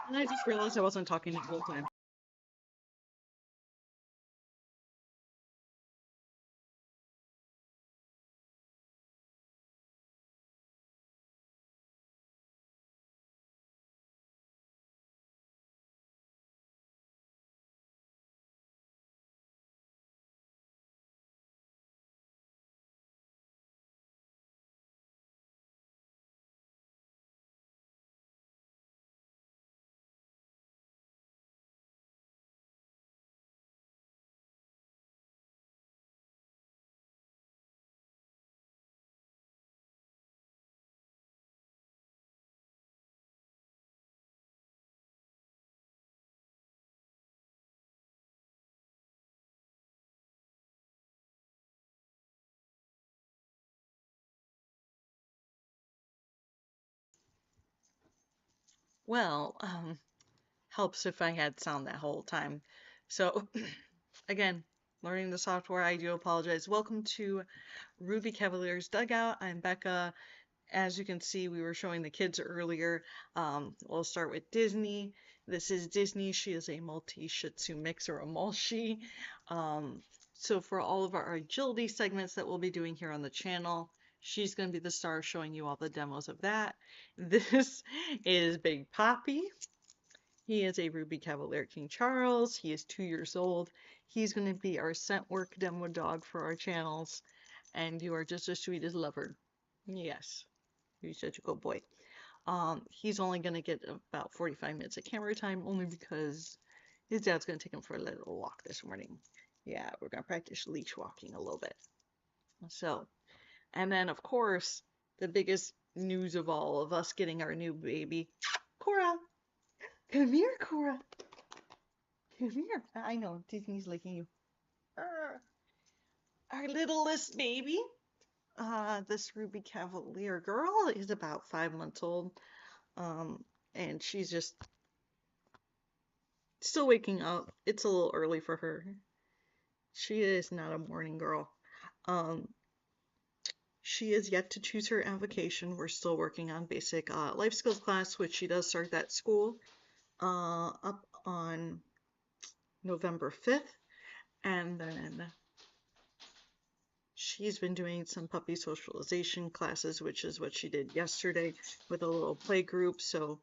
And I just realized I wasn't talking the whole time. Well, helps if I had sound that whole time. So, again, learning the software, I do apologize. Welcome to Ruby Cavalier's Dugout. I'm Becca. As you can see, we were showing the kids earlier. We'll start with Disney. This is Disney. She is a multi Shih Tzu mix or a Mulshi. Um, so for all of our agility segments that we'll be doing here on the channel, she's going to be the star showing you all the demos of that. This is Big Poppy. He is a Ruby Cavalier King Charles. He is 2 years old. He's going to be our scent work demo dog for our channels. And you are just as sweet as lover. Yes, you're such a good boy. He's only going to get about 45 minutes of camera time only because his dad's going to take him for a little walk this morning. Yeah, we're going to practice leash walking a little bit. So, and then of course, the biggest news of all of us getting our new baby, Cora. Come here, Cora. Come here. I know, Disney's licking you. Our littlest baby. This Ruby Cavalier girl is about 5 months old. And she's just still waking up. It's a little early for her. She is not a morning girl. Um, she is yet to choose her avocation. We're still working on basic life skills class, which she does start that school up on November 5th. And then she's been doing some puppy socialization classes, which is what she did yesterday with a little play group. So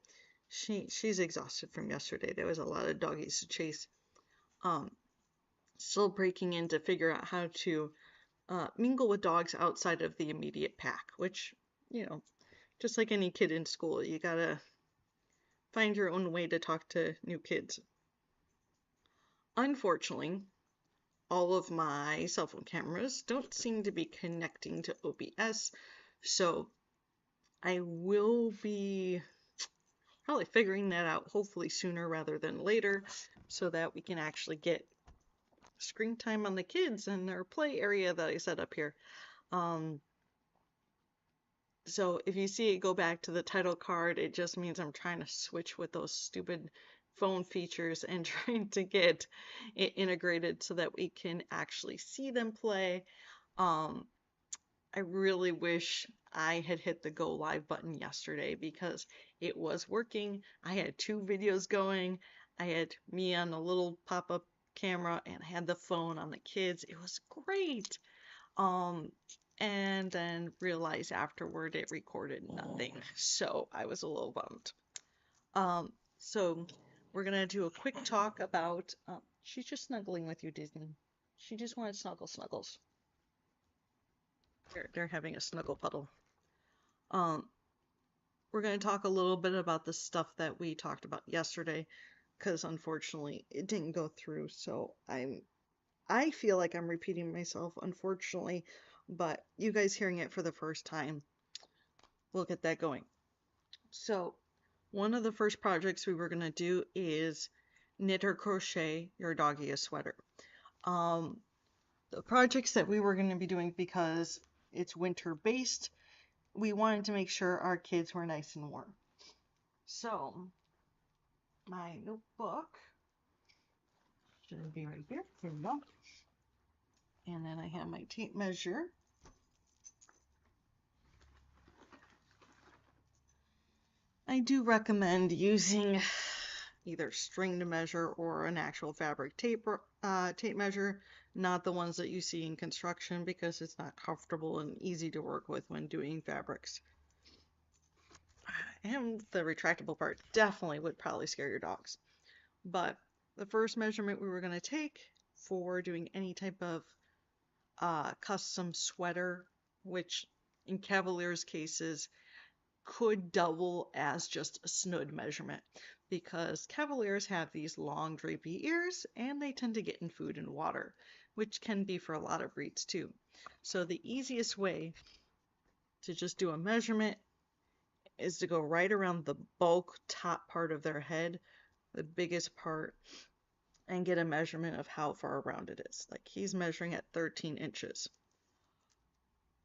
she's exhausted from yesterday. There was a lot of doggies to chase. Still breaking in to figure out how to mingle with dogs outside of the immediate pack, which, just like any kid in school, you gotta find your own way to talk to new kids. Unfortunately, all of my cell phone cameras don't seem to be connecting to OBS, so I will be probably figuring that out hopefully sooner rather than later so that we can actually get screen time on the kids and their play area that I set up here. So if you see it go back to the title card, it just means I'm trying to switch with those stupid phone features and trying to get it integrated so that we can actually see them play. I really wish I had hit the go live button yesterday because it was working. I had 2 videos going. I had me on the little pop-up camera and I had the phone on the kids. It was great. And then realized afterward it recorded nothing. So I was a little bummed. So we're gonna do a quick talk about, she's just snuggling with you, Disney. She just wanted snuggles. They're having a snuggle puddle. Um, we're gonna talk a little bit about the stuff that we talked about yesterday, because unfortunately it didn't go through. So I feel like I'm repeating myself, unfortunately, but you guys hearing it for the first time, we'll get that going. So, one of the first projects we were going to do is knit or crochet your doggy a sweater. The projects that we were going to be doing, because it's winter based, we wanted to make sure our kids were nice and warm. So, my notebook should be right here. Here we go. And then I have my tape measure. I do recommend using either string to measure or an actual fabric tape measure, not the ones that you see in construction because it's not comfortable and easy to work with when doing fabrics. And the retractable part definitely would probably scare your dogs. But the first measurement we were going to take for doing any type of custom sweater, which in Cavalier's cases could double as just a snood measurement because Cavaliers have these long drapey ears and they tend to get in food and water, which can be for a lot of breeds too. So the easiest way to just do a measurement is to go right around the bulk top part of their head, the biggest part, and get a measurement of how far around it is. Like he's measuring at 13 inches.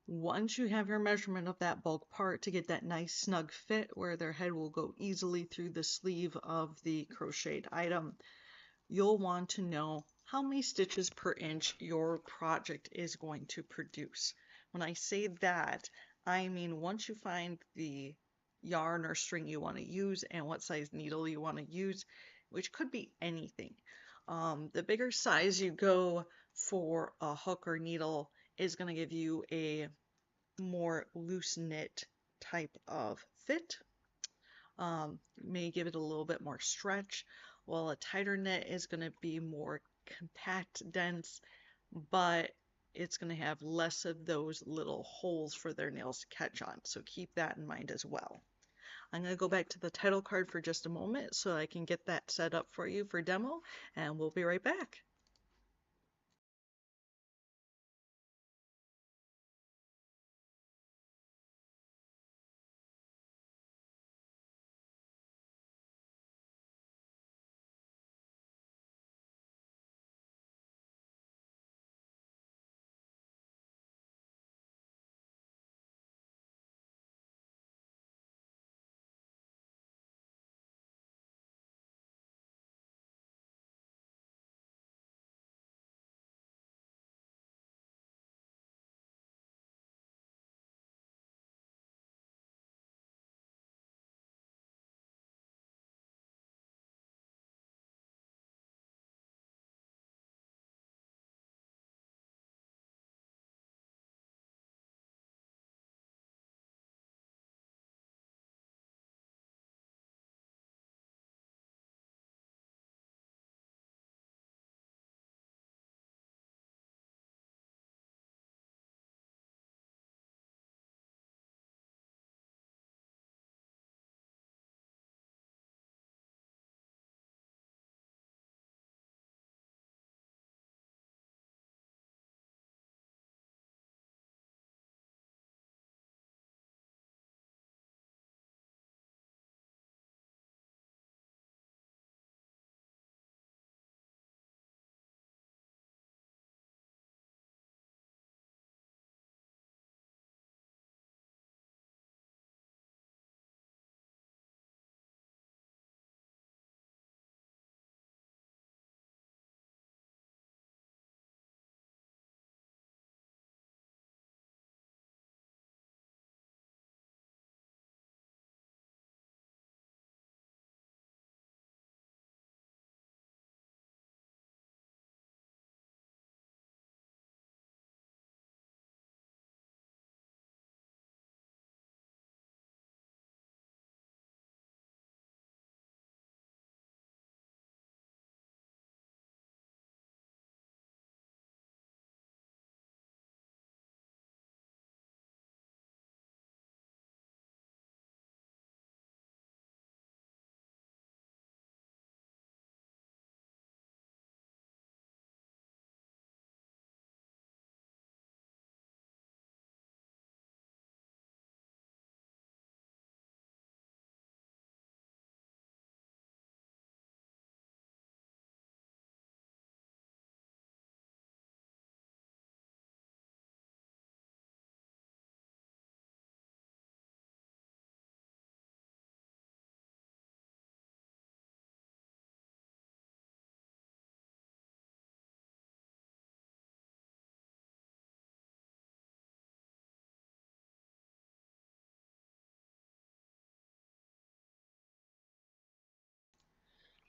Once you have your measurement of that bulk part to get that nice snug fit where their head will go easily through the sleeve of the crocheted item, you'll want to know how many stitches per inch your project is going to produce. When I say that, I mean once you find the yarn or string you want to use and what size needle you want to use, which could be anything. The bigger size you go for a hook or needle is going to give you a more loose knit type of fit. May give it a little bit more stretch, while a tighter knit is going to be more compact, dense, but it's going to have less of those little holes for their nails to catch on. So keep that in mind as well. I'm going to go back to the title card for just a moment so I can get that set up for you for demo, and we'll be right back.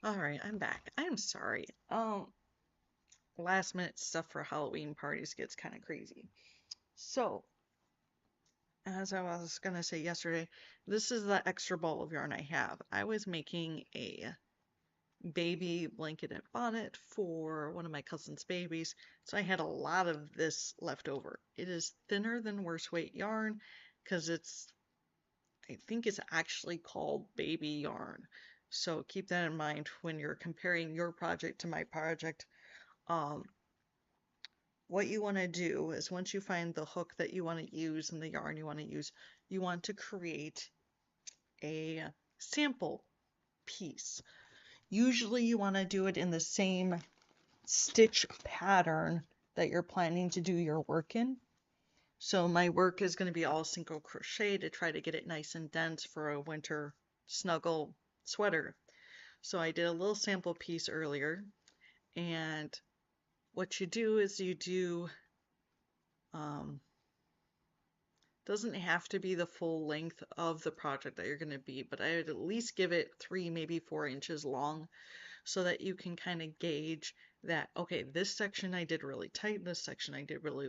All right, I'm back. I'm sorry. Last minute stuff for Halloween parties gets kind of crazy. So, as I was gonna say yesterday, this is the extra ball of yarn I have. I was making a baby blanket and bonnet for one of my cousin's babies, so I had a lot of this left over. It is thinner than worst weight yarn because I think it's actually called baby yarn. So keep that in mind when you're comparing your project to my project. Um, what you want to do is once you find the hook that you want to use and the yarn you want to use, you want to create a sample piece. Usually you want to do it in the same stitch pattern that you're planning to do your work in. So my work is going to be all single crochet to try to get it nice and dense for a winter snuggle sweater. So I did a little sample piece earlier, and what you do is you do um, doesn't have to be the full length of the project that you're going to be, but I would at least give it 3, maybe 4 inches long so that you can kind of gauge that, okay, this section I did really tight, this section I did really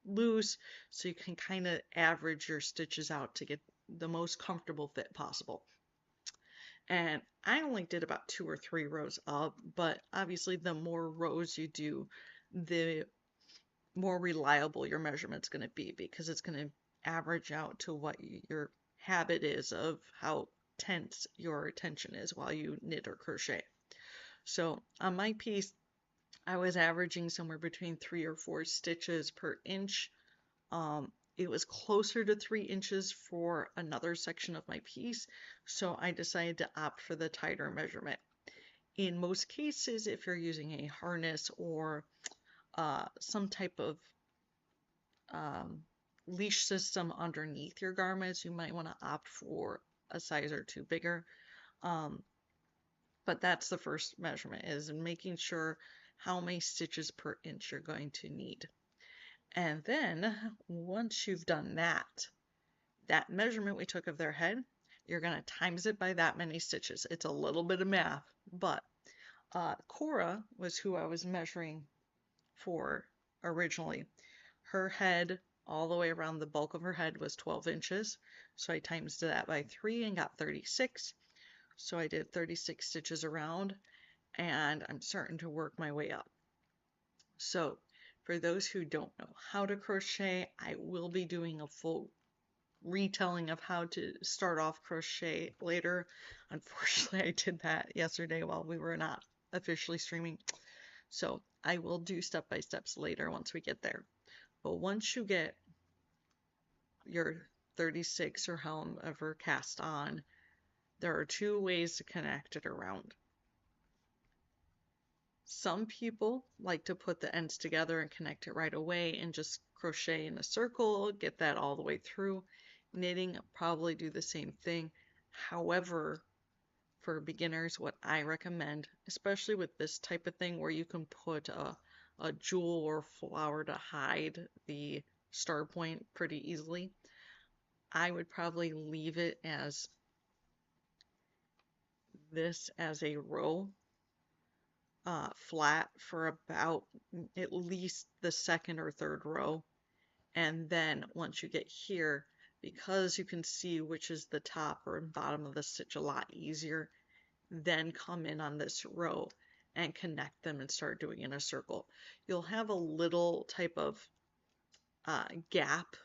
loose, so you can kind of average your stitches out to get the most comfortable fit possible. And I only did about 2 or 3 rows up, but obviously the more rows you do, the more reliable your measurement's going to be because it's going to average out to what your habit is of how tense your tension is while you knit or crochet. So on my piece, I was averaging somewhere between 3 or 4 stitches per inch. It was closer to 3 inches for another section of my piece, so I decided to opt for the tighter measurement. In most cases, if you're using a harness or some type of um, leash system underneath your garments, you might want to opt for a size or two bigger. Um, but that's the first measurement is making sure how many stitches per inch you're going to need. And then once you've done that, that measurement we took of their head, you're going to times it by that many stitches. It's a little bit of math, but Cora was who I was measuring for originally. Her head, all the way around the bulk of her head, was 12 inches. So I times that by 3 and got 36. So I did 36 stitches around, and I'm starting to work my way up. So for those who don't know how to crochet, I will be doing a full retelling of how to start off crochet later. Unfortunately, I did that yesterday while we were not officially streaming. So I will do step by steps later once we get there. But once you get your 36 or however cast on, there are 2 ways to connect it around. Some people like to put the ends together and connect it right away and just crochet in a circle, get that all the way through. Knitting, probably do the same thing. However, for beginners, what I recommend, especially with this type of thing where you can put a jewel or flower to hide the start point pretty easily, I would probably leave it as this as a row flat for about at least the second or third row. And then once you get here, because you can see which is the top or bottom of the stitch a lot easier, then come in on this row and connect them and start doing in a circle. You'll have a little type of gap,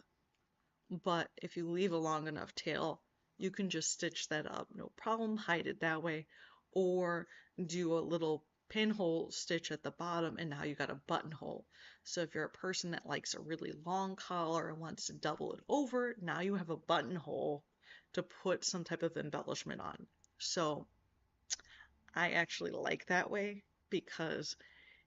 but if you leave a long enough tail, you can just stitch that up, no problem, hide it that way, or do a little pinhole stitch at the bottom and now you got a buttonhole. So if you're a person that likes a really long collar and wants to double it over, now you have a buttonhole to put some type of embellishment on. So I actually like that way because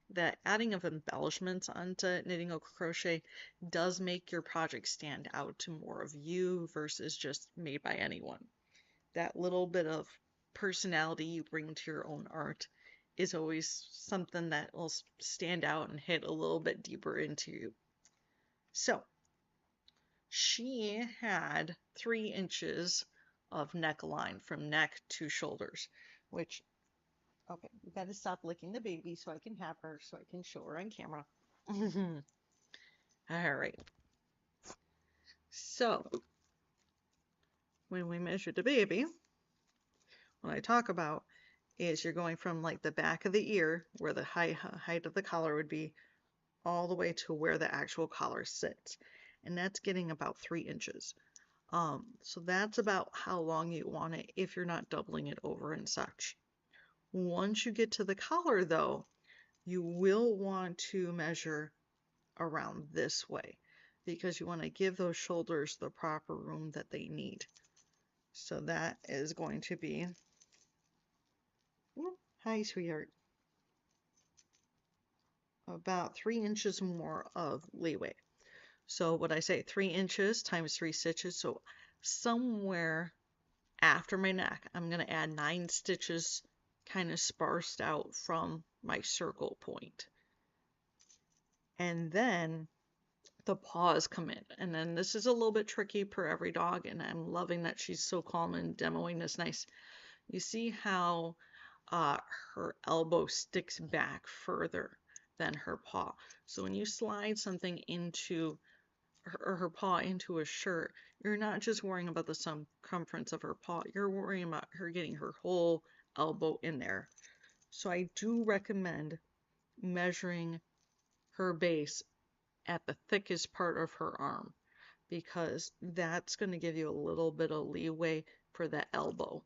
the adding of embellishments onto knitting or crochet does make your project stand out to more of you versus just made by anyone. That little bit of personality you bring to your own art is always something that will stand out and hit a little bit deeper into you. So she had 3 inches of neckline from neck to shoulders, which Okay, we gotta stop licking the baby so I can have her, so I can show her on camera. All right. So when we measure the baby, what I talk about is you're going from like the back of the ear, where the height of the collar would be, all the way to where the actual collar sits. And that's getting about 3 inches. So that's about how long you want it if you're not doubling it over and such. Once you get to the collar though, you will want to measure around this way because you want to give those shoulders the proper room that they need. So that is going to be, hi sweetheart, about 3 inches more of leeway. So what I say, 3 inches times 3 stitches. So somewhere after my neck, I'm going to add 9 stitches kind of sparsed out from my circle point. And then the paws come in. And then this is a little bit tricky per every dog, and I'm loving that she's so calm and demoing this nice. You see how her elbow sticks back further than her paw. So when you slide something into her paw into a shirt, you're not just worrying about the circumference of her paw, you're worrying about her getting her whole elbow in there. So I do recommend measuring her base at the thickest part of her arm because that's going to give you a little bit of leeway for the elbow.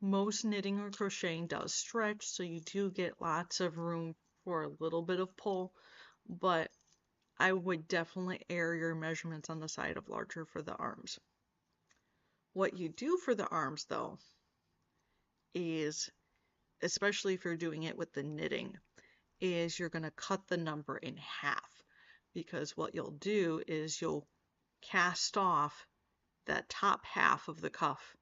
Most knitting or crocheting does stretch, so you do get lots of room for a little bit of pull, but I would definitely err your measurements on the side of larger for the arms. What you do for the arms though is, especially if you're doing it with the knitting, is you're going to cut the number in half because what you'll do is you'll cast off that top half of the cuff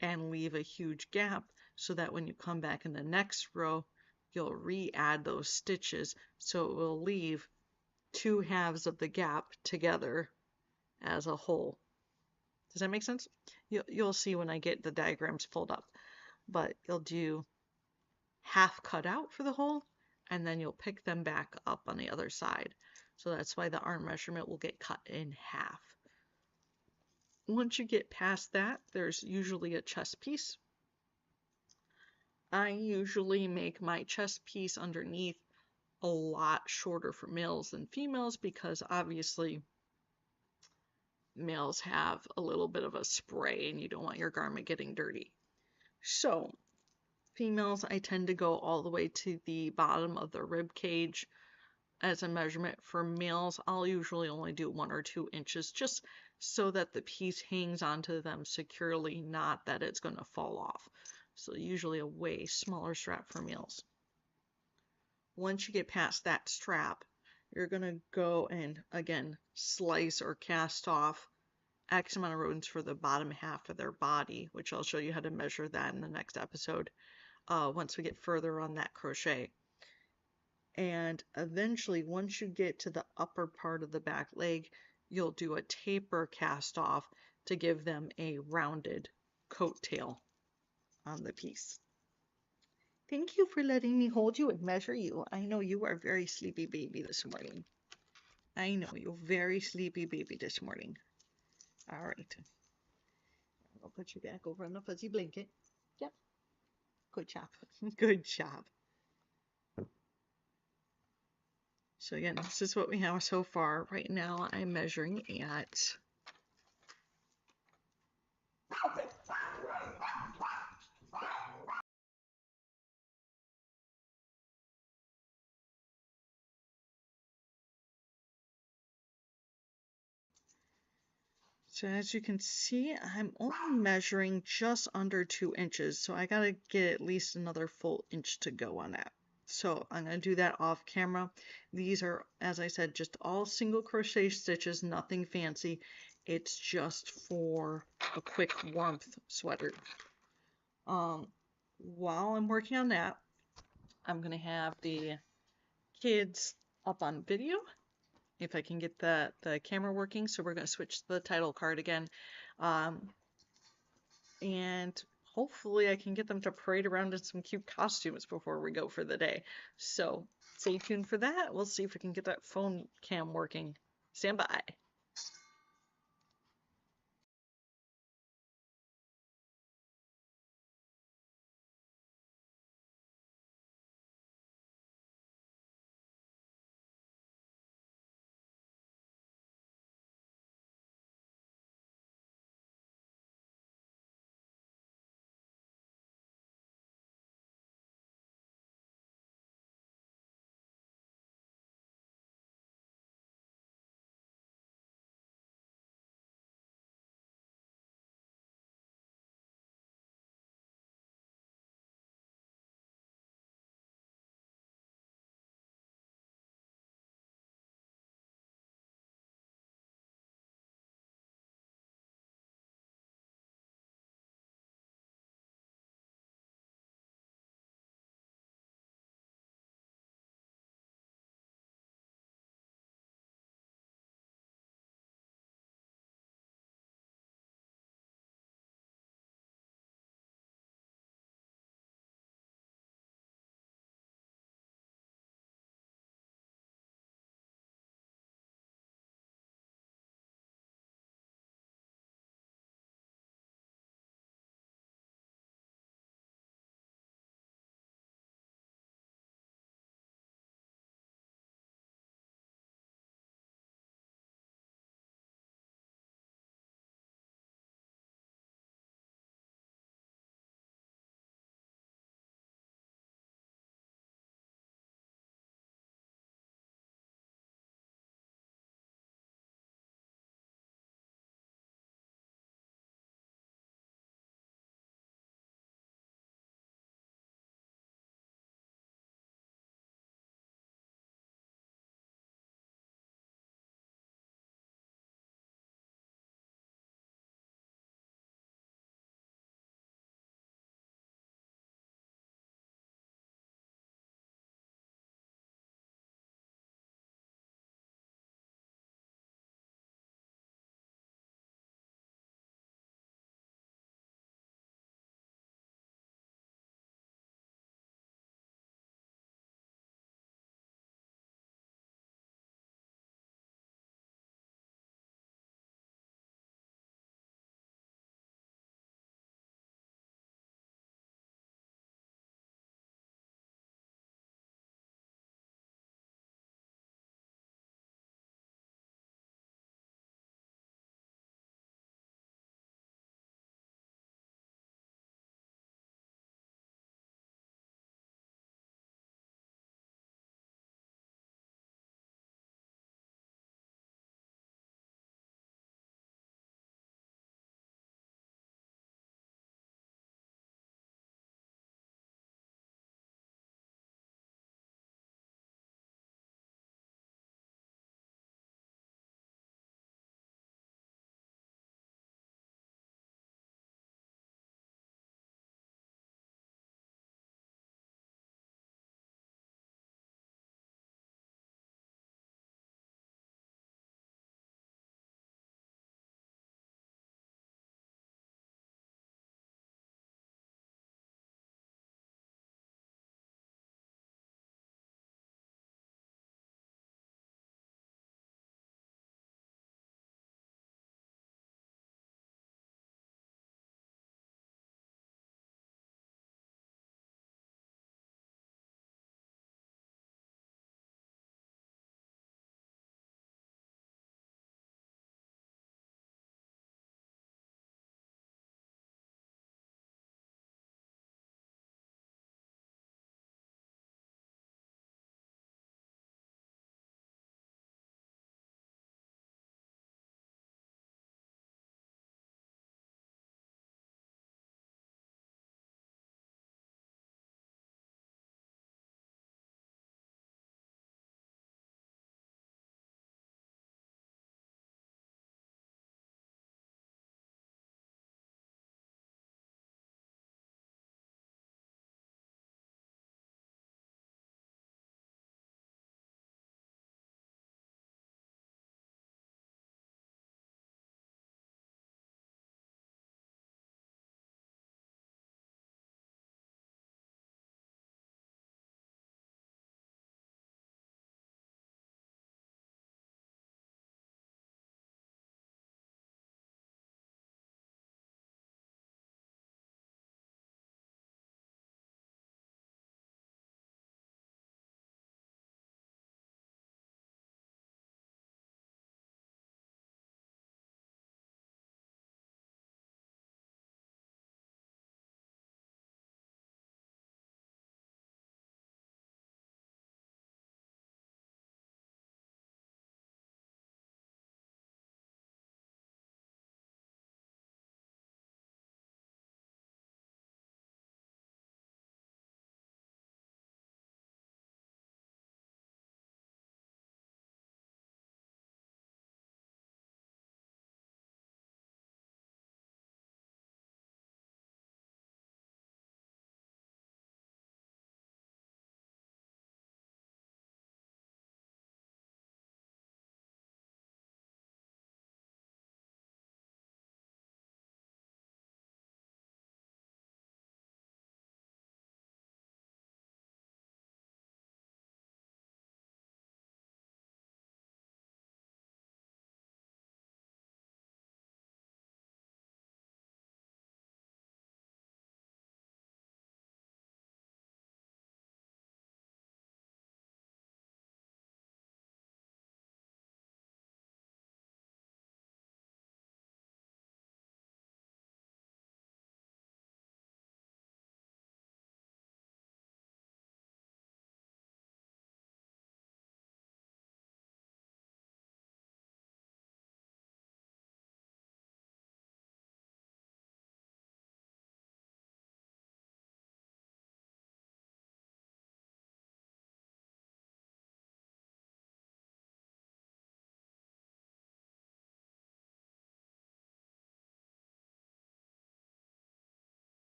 and leave a huge gap so that when you come back in the next row, you'll re-add those stitches so it will leave 2 halves of the gap together as a whole. Does that make sense? You'll see when I get the diagrams pulled up, but you'll do half cut out for the hole and then you'll pick them back up on the other side. So that's why the arm measurement will get cut in half. Once you get past that, there's usually a chest piece. I usually make my chest piece underneath a lot shorter for males than females because obviously males have a little bit of a spray and you don't want your garment getting dirty. So females, I tend to go all the way to the bottom of the rib cage as a measurement. For males, I'll usually only do 1 or 2 inches just so that the piece hangs onto them securely, not that it's going to fall off. So usually a way smaller strap for males. Once you get past that strap, you're going to go and again slice or cast off X amount of rodents for the bottom half of their body, which I'll show you how to measure that in the next episode once we get further on that crochet. And eventually, once you get to the upper part of the back leg, you'll do a taper cast off to give them a rounded coat tail on the piece. Thank you for letting me hold you and measure you. I know you are a very sleepy baby this morning. I know you're very sleepy baby this morning. All right. I'll put you back over on the fuzzy blanket. Yep. Good job. Good job. So again, this is what we have so far. Right now I'm measuring at so as you can see, I'm only measuring just under 2 inches. So I gotta get at least another full inch to go on that. So I'm going to do that off camera. These are, as I said, just all single crochet stitches, nothing fancy. It's just for a quick warmth sweater. While I'm working on that, I'm going to have the kids up on video, if I can get the camera working. So we're going to switch the title card again. And hopefully I can get them to parade around in some cute costumes before we go for the day. So stay tuned for that. We'll see if we can get that phone cam working. Stand by.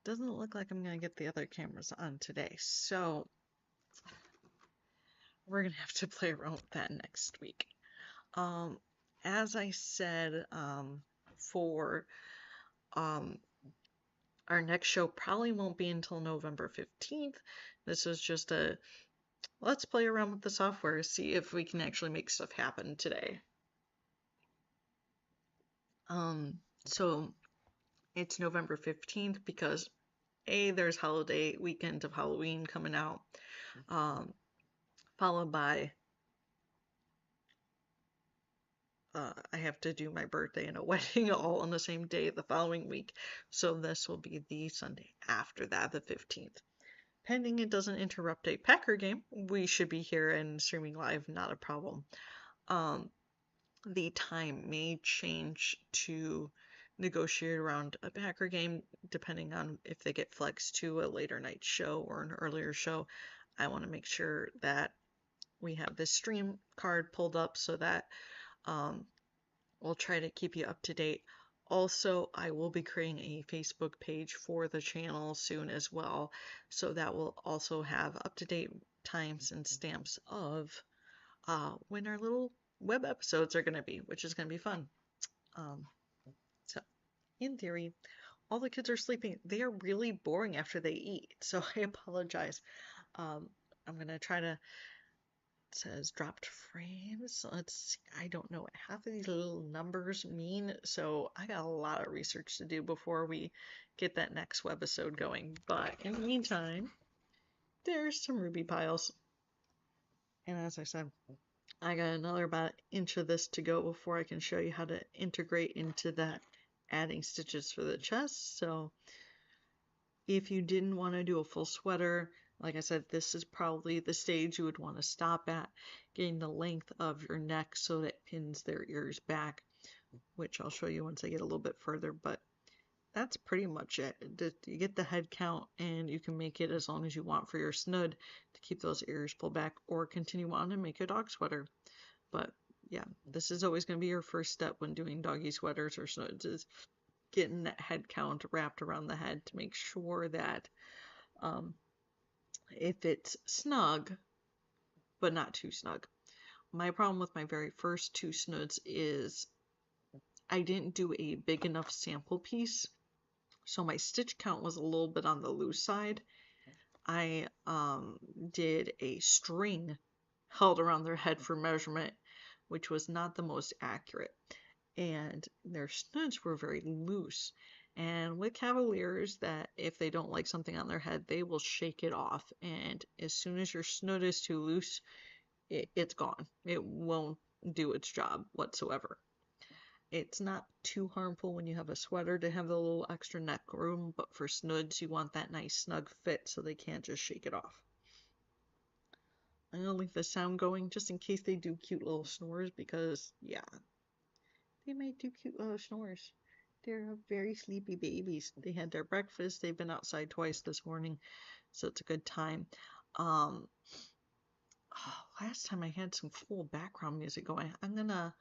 doesn't look like I'm gonna get the other cameras on today, so we're gonna have to play around with that next week. Um, as I said, for um, our next show probably won't be until November 15th. This is just a let's play around with the software, see if we can actually make stuff happen today. So it's November 15th because there's holiday weekend of Halloween coming out, followed by I have to do my birthday and a wedding all on the same day the following week. So this will be the Sunday after that, the 15th. Pending it doesn't interrupt a Packer game, we should be here and streaming live, not a problem. The time may change to negotiate around a Packer game depending on if they get flexed to a later night show or an earlier show. I want to make sure that we have this stream card pulled up so that we'll try to keep you up to date. Also, I will be creating a Facebook page for the channel soon as well, so that will also have up-to-date times and stamps of when our little web episodes are going to be, which is going to be fun. So, in theory, all the kids are sleeping. They are really boring after they eat, so I apologize. I'm going to try to It says dropped frames. Let's see. I don't know what half of these little numbers mean, so I got a lot of research to do before we get that next webisode going. But in the meantime, there's some ruby piles. And as I said, I got another about an inch of this to go before I can show you how to integrate into that adding stitches for the chest. So if you didn't want to do a full sweater, like I said, this is probably the stage you would want to stop at, getting the length of your neck so that it pins their ears back, which I'll show you once I get a little bit further, but that's pretty much it. You get the head count and you can make it as long as you want for your snood to keep those ears pulled back or continue on and make a dog sweater. But yeah, this is always going to be your first step when doing doggy sweaters or snoods is getting that head count wrapped around the head to make sure that if it's snug, but not too snug. My problem with my very first two snoods is I didn't do a big enough sample piece, so my stitch count was a little bit on the loose side. I did a string held around their head for measurement, which was not the most accurate. And their snoods were very loose. And with Cavaliers, that if they don't like something on their head, they will shake it off. And as soon as your snood is too loose, it's gone. It won't do its job whatsoever. It's not too harmful when you have a sweater to have a little extra neck room, but for snoods, you want that nice snug fit so they can't just shake it off. I'm gonna leave the sound going just in case they do cute little snores because, yeah, they might do cute little snores. They're very sleepy babies. They had their breakfast. They've been outside twice this morning, so it's a good time. Last time I had some cool background music going. I'm gonna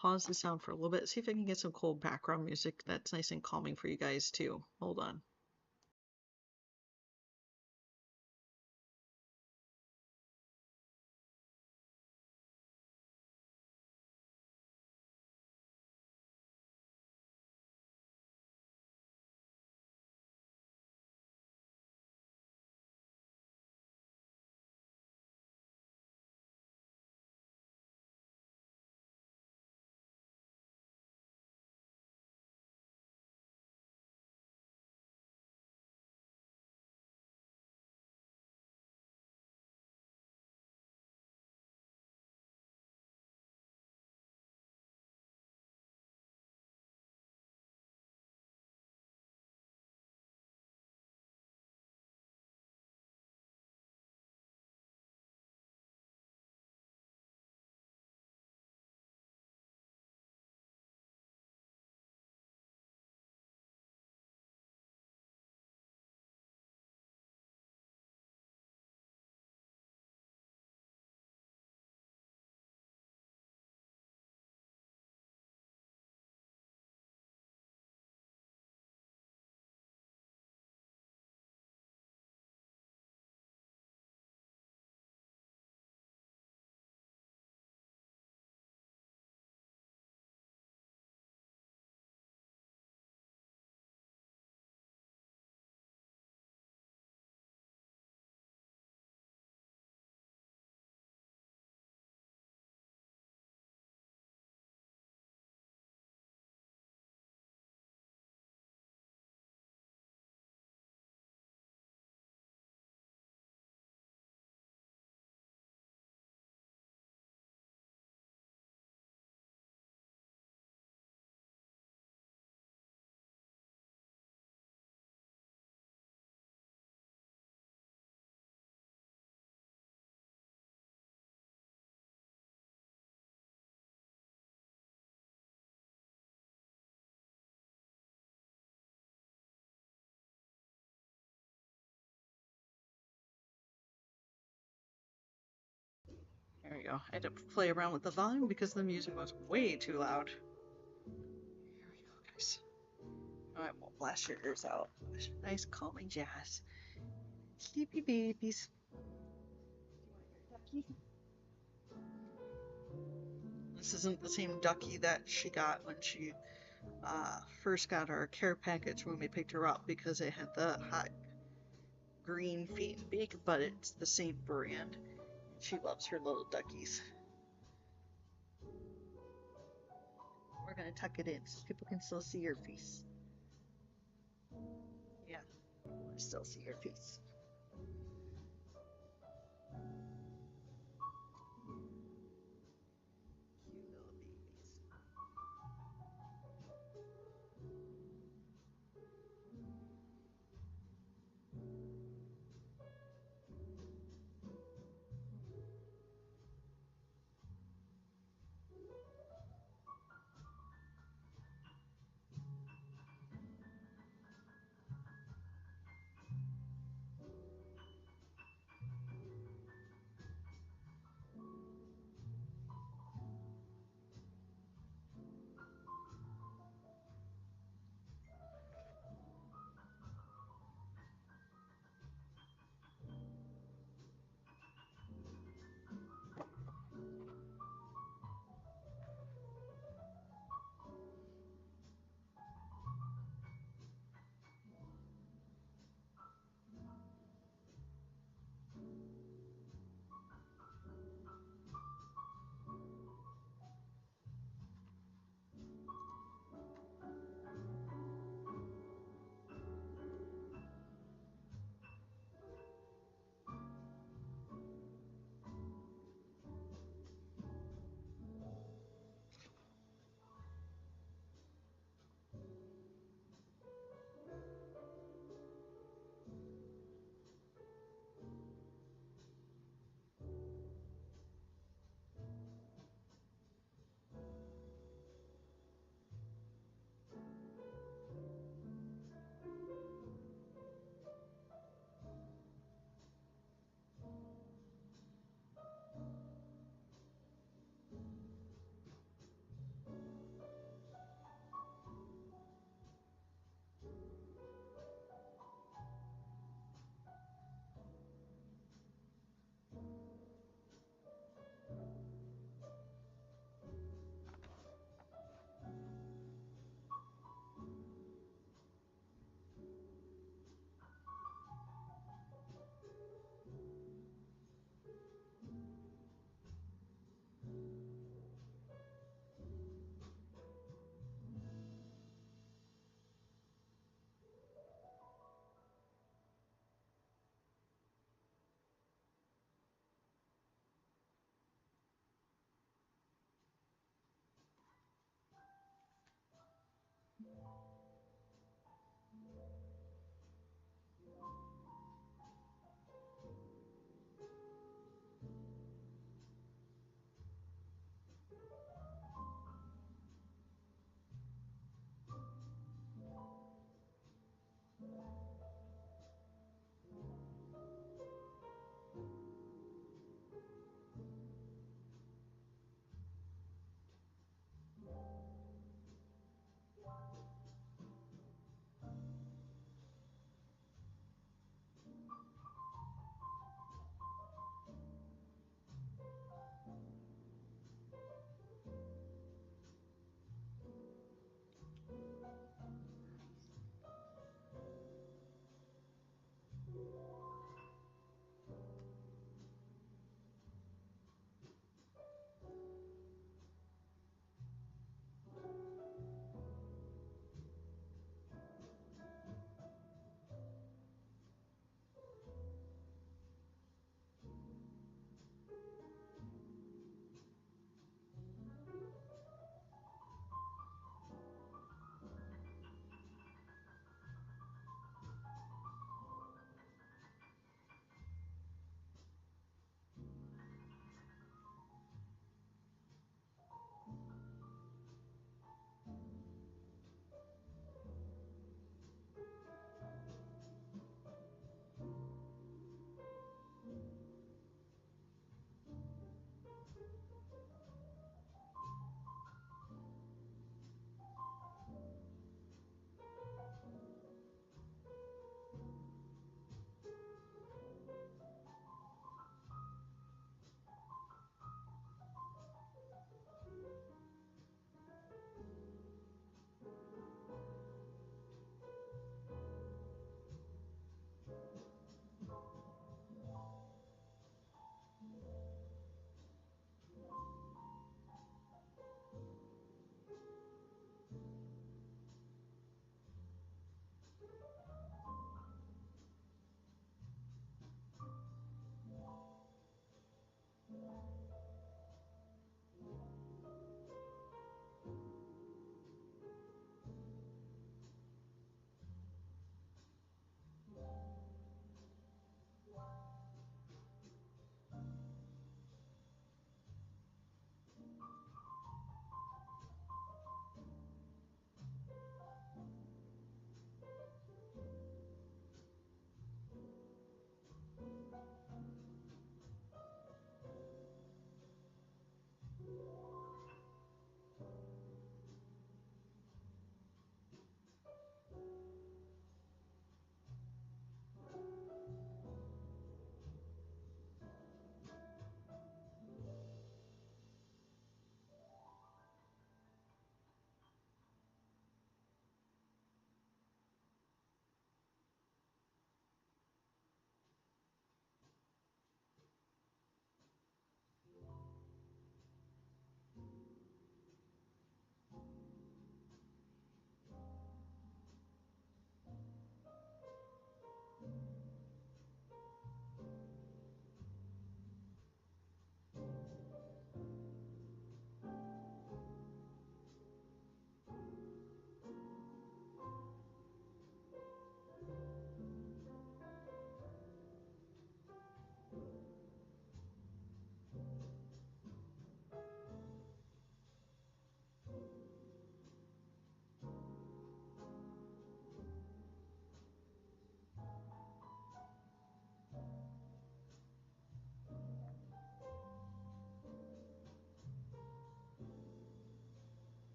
pause the sound for a little bit, see if I can get some cool background music that's nice and calming for you guys too. Hold on. There we go. I had to play around with the volume because the music was way too loud. Here we go, guys. I won't blast your ears out. Nice calming jazz. Sleepy babies. Ducky. This isn't the same ducky that she got when she first got our care package when we picked her up because it had the hot green feet and beak, but it's the same brand. She loves her little duckies. We're gonna tuck it in so people can still see her face. Yeah, I still see her face. Cute little babies.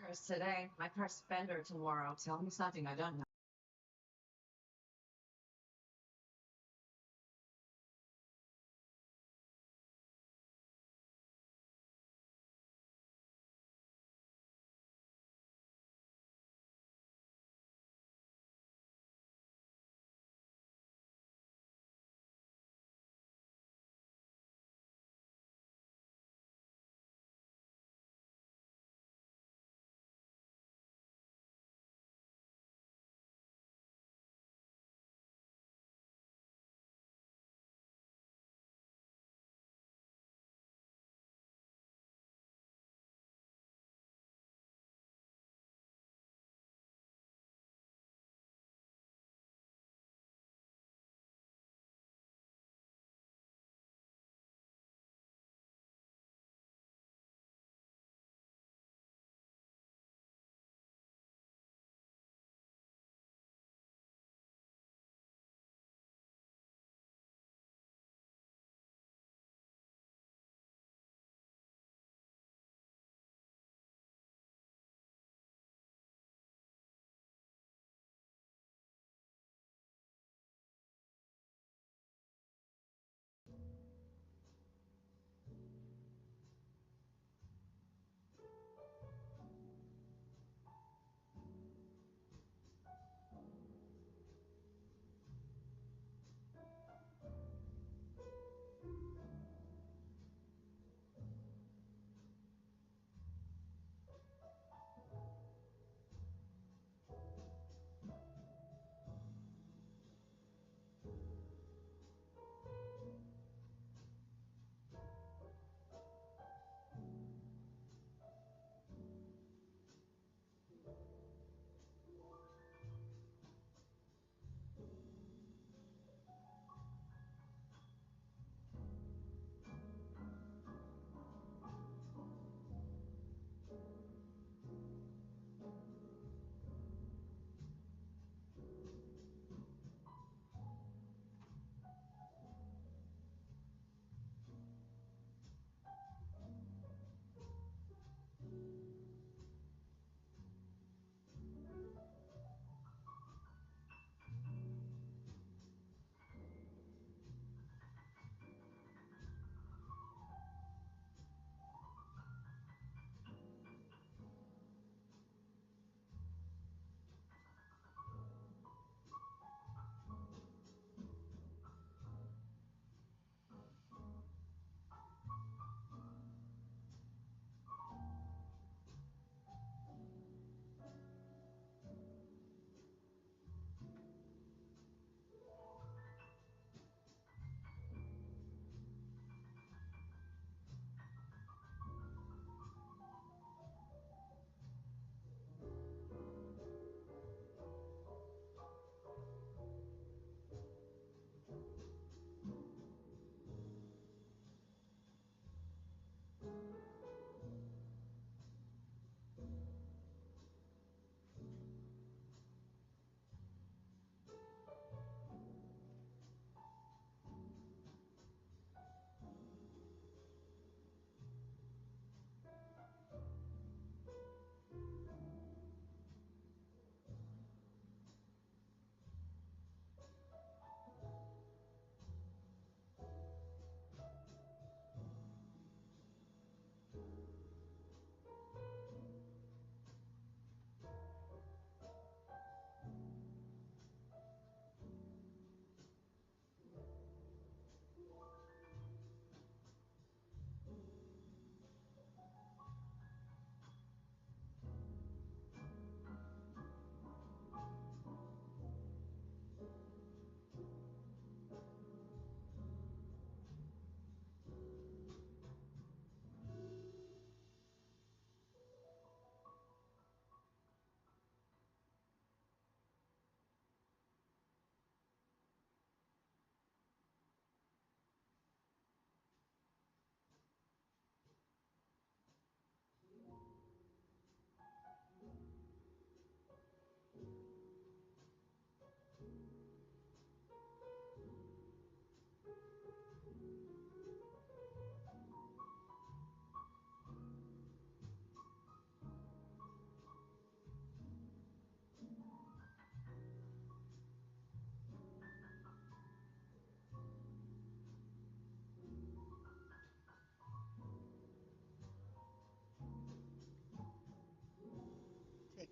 tires today. My car's fender tomorrow. Tell me something I don't know.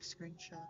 Take screenshot.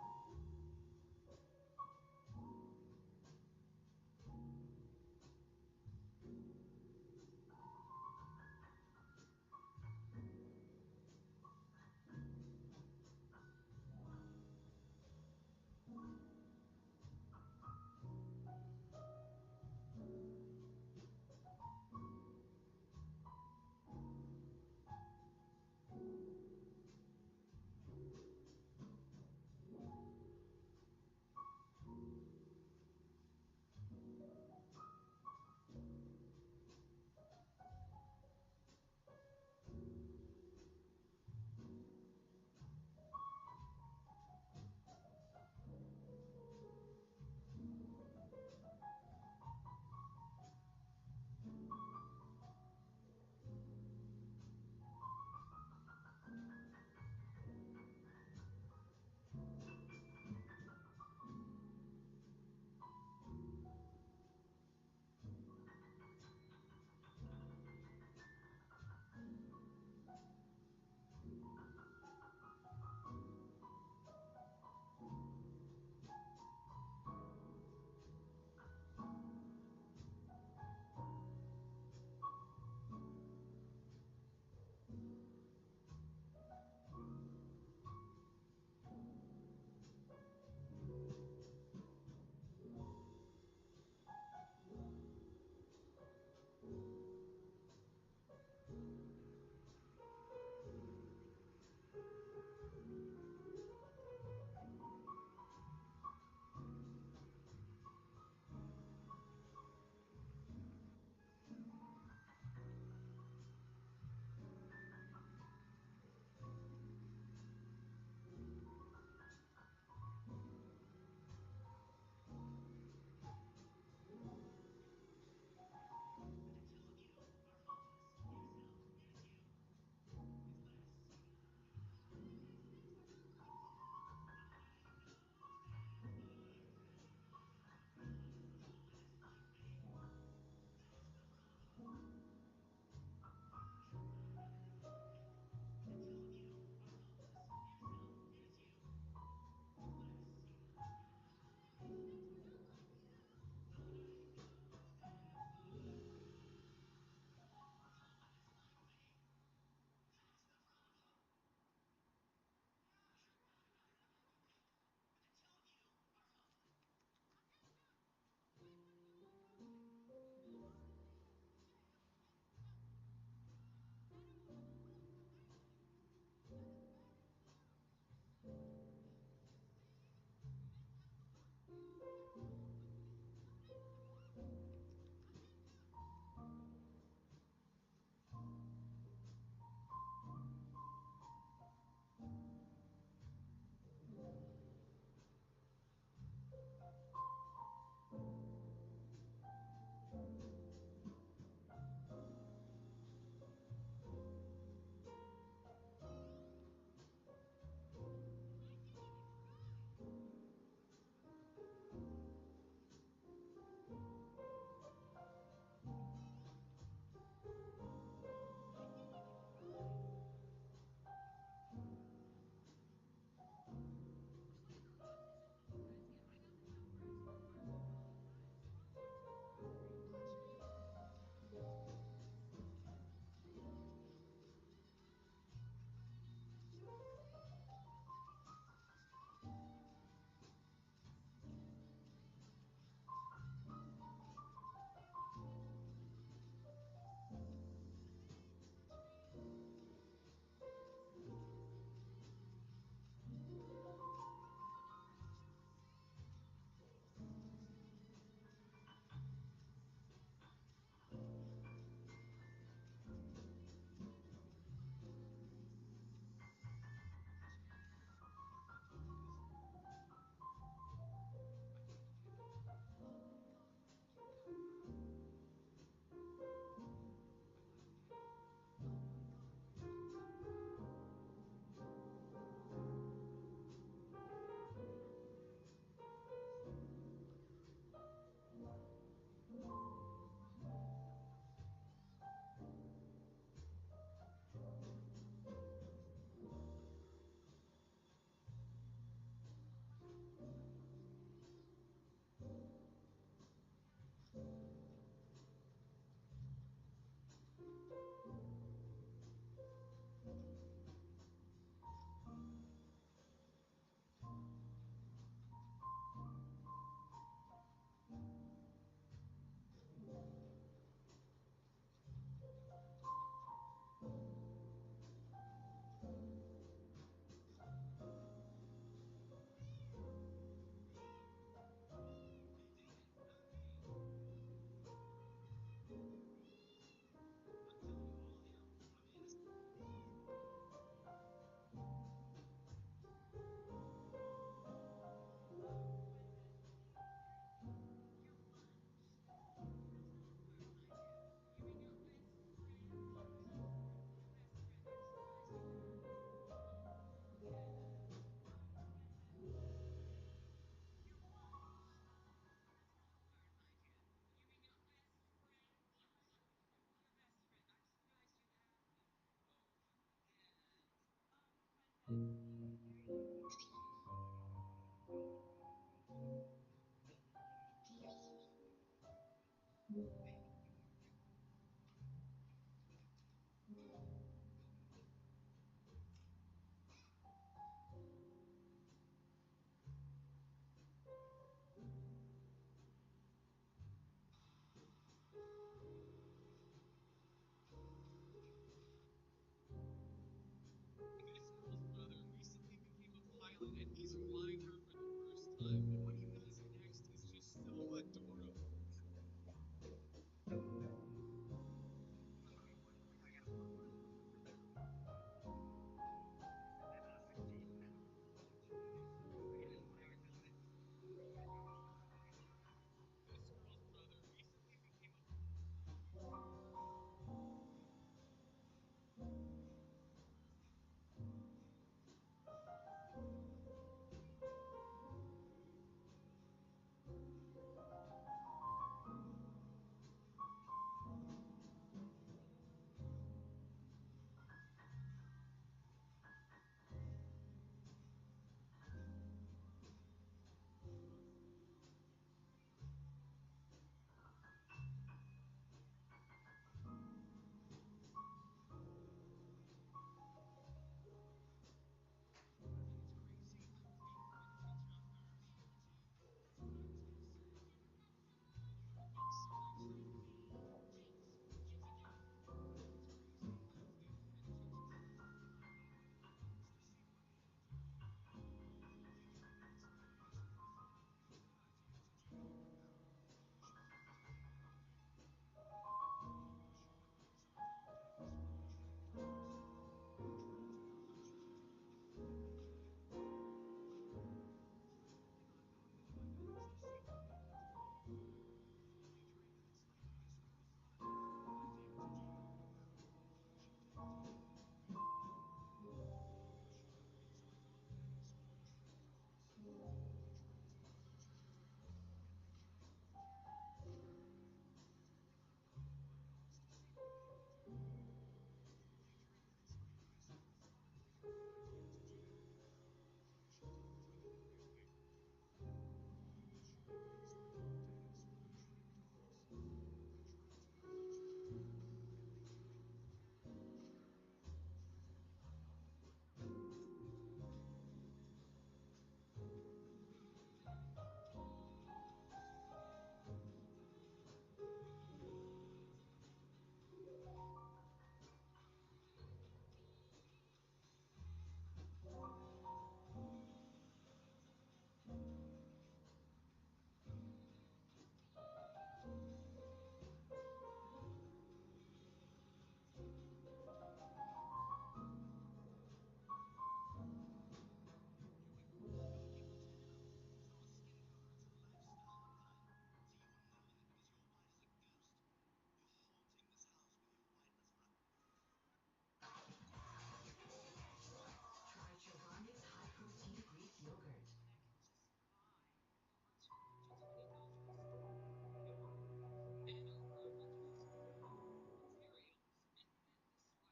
Try Chobani's high protein Greek yogurt.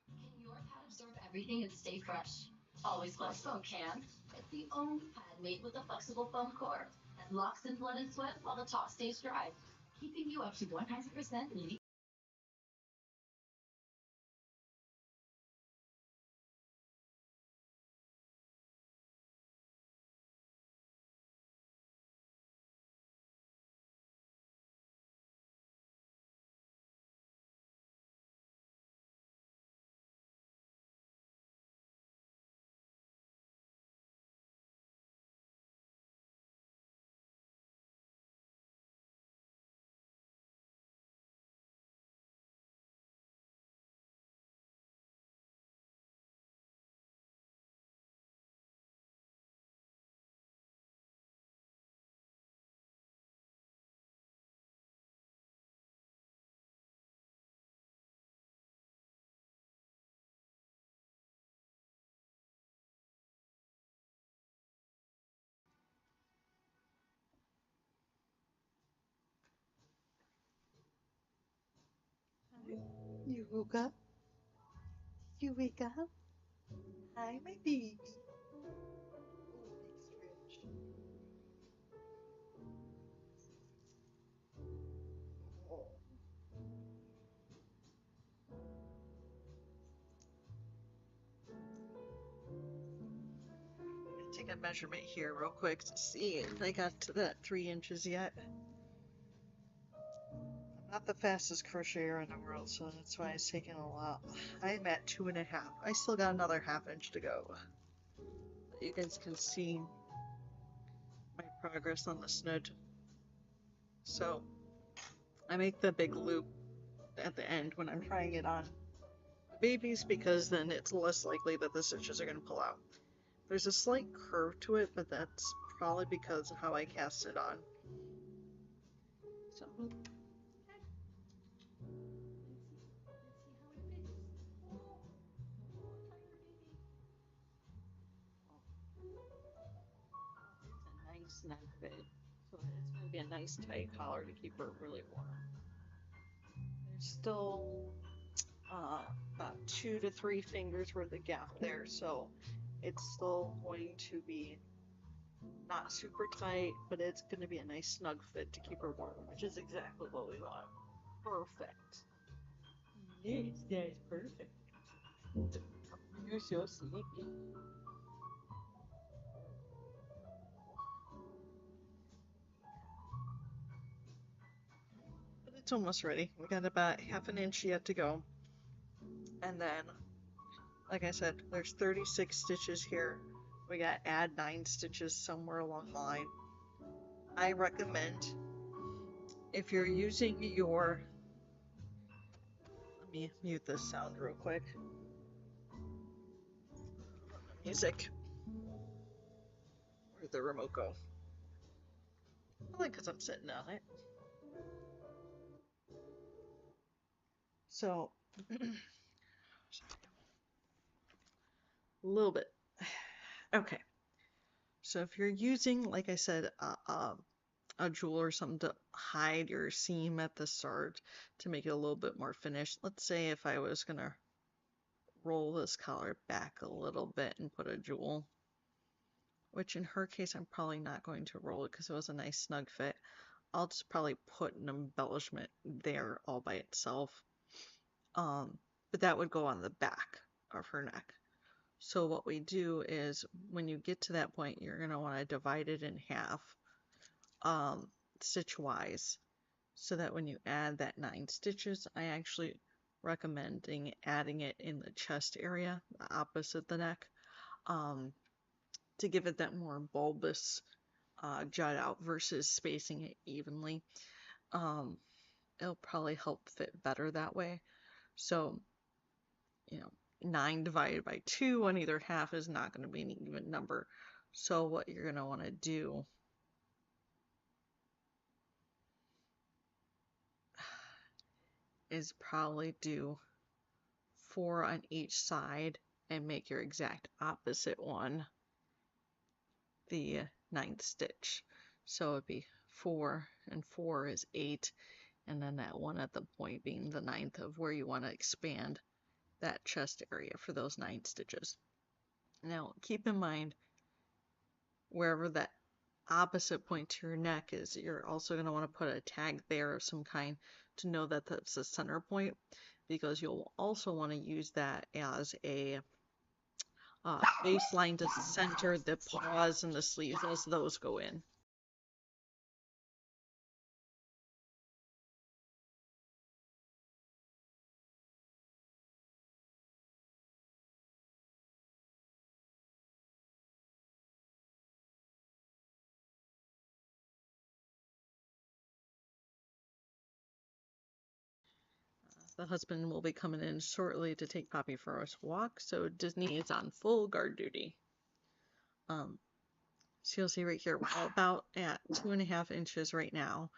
Can your pad absorb everything and stay fresh? Always Flex Foam can. It's the only pad made with a flexible foam core that locks in blood and sweat while the top stays dry, keeping you up to 100% leading. Hi. You woke up? You wake up? Hi, my baby. Oh, big stretch. Oh. I'm gonna take a measurement here real quick to see if I got to that 3 inches yet. I'm not the fastest crocheter in the world, so that's why it's taking a while. I'm at 2.5. I still got another half inch to go. You guys can see my progress on the snood. So I make the big loop at the end when I'm trying it on the babies because then it's less likely that the stitches are going to pull out. There's a slight curve to it, but that's probably because of how I cast it on. So let's see how it fits. Oh, oh, tired baby. Oh, it's a nice snug fit. So it's going to be a nice tight collar to keep her really warm. There's still about 2 to 3 fingers worth of gap there, so it's still going to be not super tight, but it's going to be a nice snug fit to keep her warm, which is exactly what we want. Perfect. Yes, that's perfect. You're so sleepy. But it's almost ready. We got about half an inch yet to go. And then, like I said, there's 36 stitches here. We got to add 9 stitches somewhere along the line. I recommend if you're using your, let me mute this sound real quick. Music. Where'd the remote go? Probably because I'm sitting on it. So, a little bit. Okay. So if you're using, like I said, a jewel or something to hide your seam at the start to make it a little bit more finished. Let's say if I was gonna roll this collar back a little bit and put a jewel, which in her case I'm probably not going to roll it because it was a nice snug fit. I'll just probably put an embellishment there all by itself. But that would go on the back of her neck. So what we do is when you get to that point, you're gonna want to divide it in half, stitch wise, so that when you add that 9 stitches, I actually recommending adding it in the chest area, opposite the neck, to give it that more bulbous jut out versus spacing it evenly. It'll probably help fit better that way. So, you know, 9 divided by 2 on either half is not going to be an even number. So what you're going to want to do is probably do 4 on each side and make your exact opposite one the ninth stitch. So it'd be 4 and 4 is 8, and then that one at the point being the ninth of where you want to expand that chest area for those 9 stitches. Now keep in mind wherever that opposite point to your neck is, you're also going to want to put a tag there of some kind to know that that's the center point, because you'll also want to use that as a baseline to center the paws and the sleeves as those go in. The husband will be coming in shortly to take Poppy for a walk, so Disney is on full guard duty. So you'll see right here, we're about at 2.5 inches right now.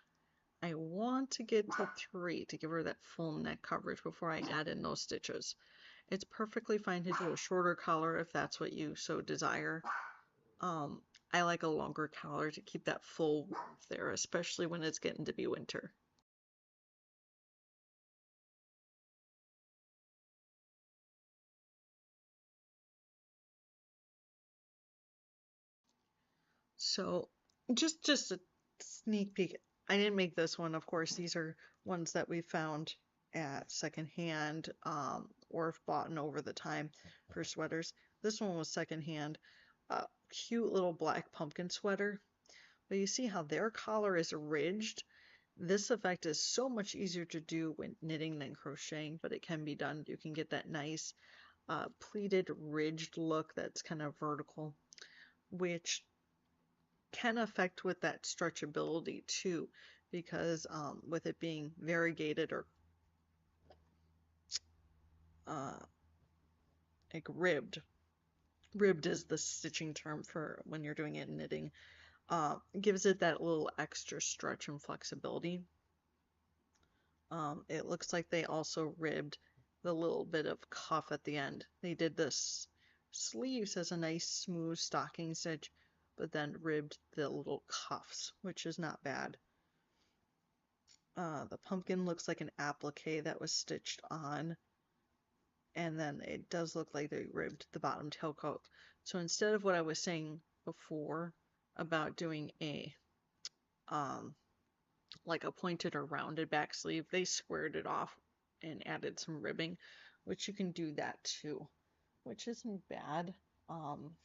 I want to get to 3 to give her that full neck coverage before I add in those stitches. It's perfectly fine to do a shorter collar if that's what you so desire. I like a longer collar to keep that full warmth there, especially when it's getting to be winter. So just a sneak peek. I didn't make this one, of course. These are ones that we found at secondhand, or if bought in over the time for sweaters. This one was secondhand. Cute little black pumpkin sweater. But you see how their collar is ridged? This effect is so much easier to do when knitting than crocheting, but it can be done. You can get that nice pleated ridged look that's kind of vertical, which can affect with that stretchability too, because with it being variegated or uh, like ribbed. Ribbed is the stitching term for when you're doing it in knitting. Gives it that little extra stretch and flexibility. It looks like they also ribbed the little bit of cuff at the end. They did this sleeves as a nice smooth stocking stitch, but then ribbed the little cuffs, which is not bad. The pumpkin looks like an applique that was stitched on, and then it does look like they ribbed the bottom tailcoat. So instead of what I was saying before about doing a um, like a pointed or rounded back sleeve, they squared it off and added some ribbing, which you can do that too, which isn't bad. Um,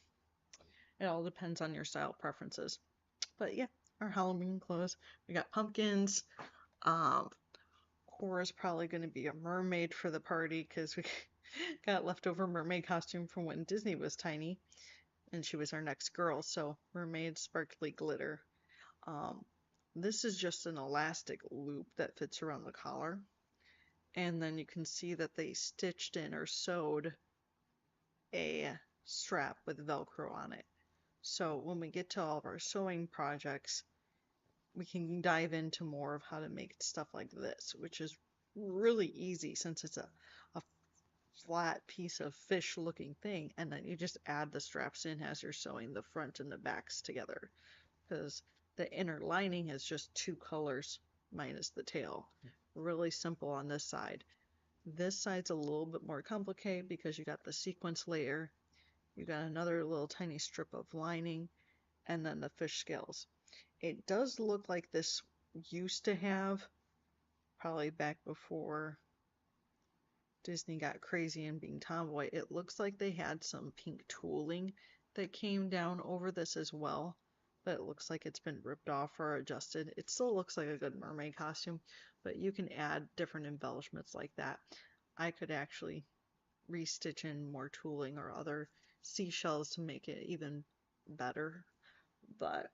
it all depends on your style preferences. But yeah, our Halloween clothes. We got pumpkins. Um, Cora's probably going to be a mermaid for the party because we got leftover mermaid costume from when Disney was tiny, and she was our next girl. So mermaid sparkly glitter. Um, this is just an elastic loop that fits around the collar. And then you can see that they stitched in or sewed a strap with Velcro on it. So when we get to all of our sewing projects, we can dive into more of how to make stuff like this, which is really easy since it's a flat piece of fish looking thing, and then you just add the straps in as you're sewing the front and the backs together, because the inner lining is just two colors minus the tail. Really simple on this side. This side's a little bit more complicated because you got the sequence layer, you got another little tiny strip of lining, and then the fish scales. It does look like this used to have, probably back before Disney got crazy and being tomboy, it looks like they had some pink tooling that came down over this as well, but it looks like it's been ripped off or adjusted. It still looks like a good mermaid costume, but you can add different embellishments like that. I could actually restitch in more tooling or other seashells to make it even better, but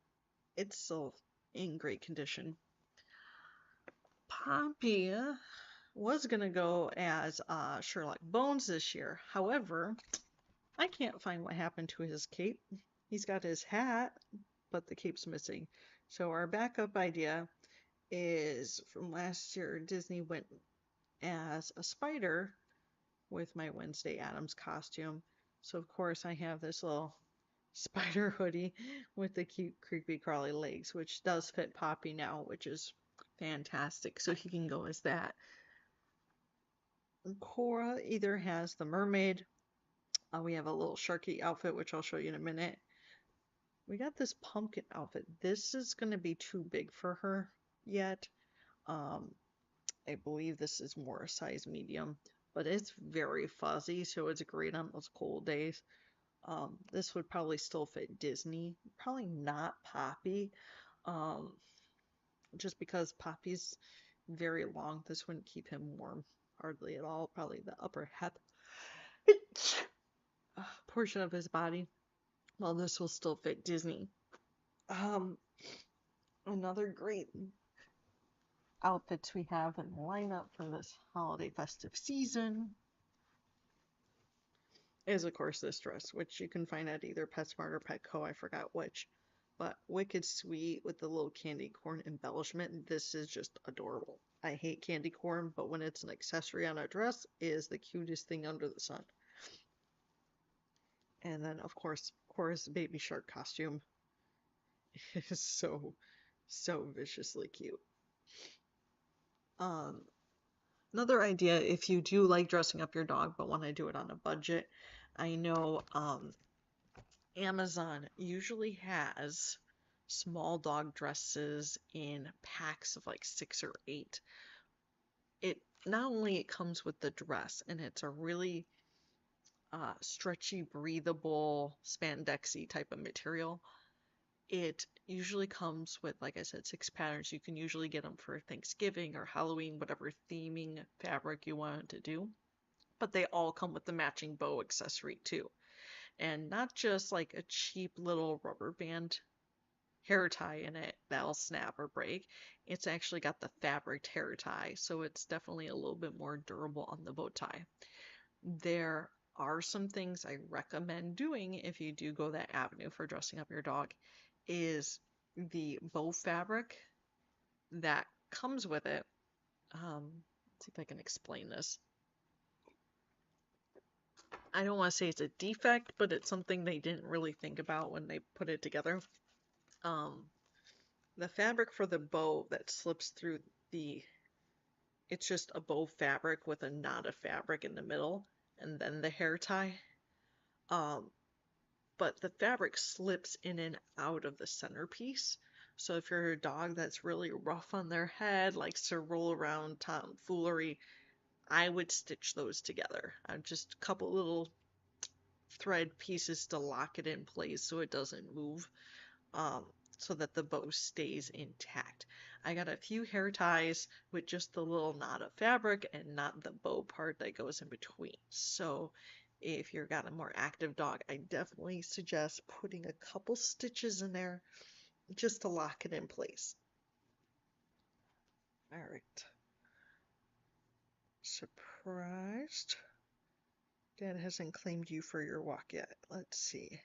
it's still in great condition. Poppy was gonna go as Sherlock Bones this year. However, I can't find what happened to his cape. He's got his hat, but the cape's missing. So our backup idea is from last year, Disney went as a spider with my Wednesday Addams costume. So of course I have this little spider hoodie with the cute creepy crawly legs, which does fit Poppy now, which is fantastic. So he can go as that. Cora either has the mermaid. We have a little sharky outfit, which I'll show you in a minute. We got this pumpkin outfit. This is going to be too big for her yet. Um, I believe this is more a size medium, but it's very fuzzy, so it's great on those cold days. This would probably still fit Disney, probably not Poppy, um, just because Poppy's very long. This wouldn't keep him warm hardly at all. Probably the upper half portion of his body. Well, this will still fit Disney. Um, Another great outfits we have in the lineup for this holiday festive season is, of course, this dress, which you can find at either PetSmart or Petco. I forgot which. But wicked sweet with the little candy corn embellishment. This is just adorable. I hate candy corn, but when it's an accessory on a dress, it is the cutest thing under the sun. And then, of course, baby shark costume is so viciously cute. Um, Another idea, if you do like dressing up your dog but want to do it on a budget, I know Amazon usually has. small dog dresses in packs of like 6 or 8. It not only it comes with the dress and it's a really stretchy, breathable, spandexy type of material. It usually comes with, like I said, 6 patterns. You can usually get them for Thanksgiving or Halloween, whatever theming fabric you want to do. But they all come with the matching bow accessory too. And not just like a cheap little rubber band hair tie in it that'll snap or break. It's actually got the fabric hair tie, so it's definitely a little bit more durable on the bow tie. There are some things I recommend doing if you do go that avenue for dressing up your dog is the bow fabric that comes with it. Let's see if I can explain this. I don't want to say it's a defect, but it's something they didn't really think about when they put it together. Um, the fabric for the bow that slips through the, it's just a bow fabric with a knot of fabric in the middle, and then the hair tie. Um, but the fabric slips in and out of the centerpiece. So if you're a dog that's really rough on their head, likes to roll around tomfoolery, I would stitch those together. Just a couple little thread pieces to lock it in place so it doesn't move, um, so that the bow stays intact. I got a few hair ties with just the little knot of fabric and not the bow part that goes in between. So if you've got a more active dog, I definitely suggest putting a couple stitches in there just to lock it in place. All right. Surprised? Dad hasn't claimed you for your walk yet. Let's see.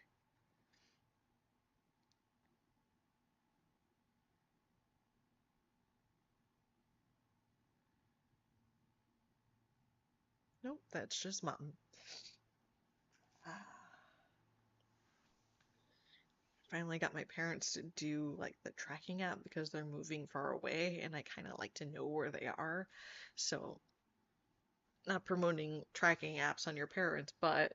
Nope, that's just mom. Finally got my parents to do like the tracking app because they're moving far away and I kind of like to know where they are. So, not promoting tracking apps on your parents, but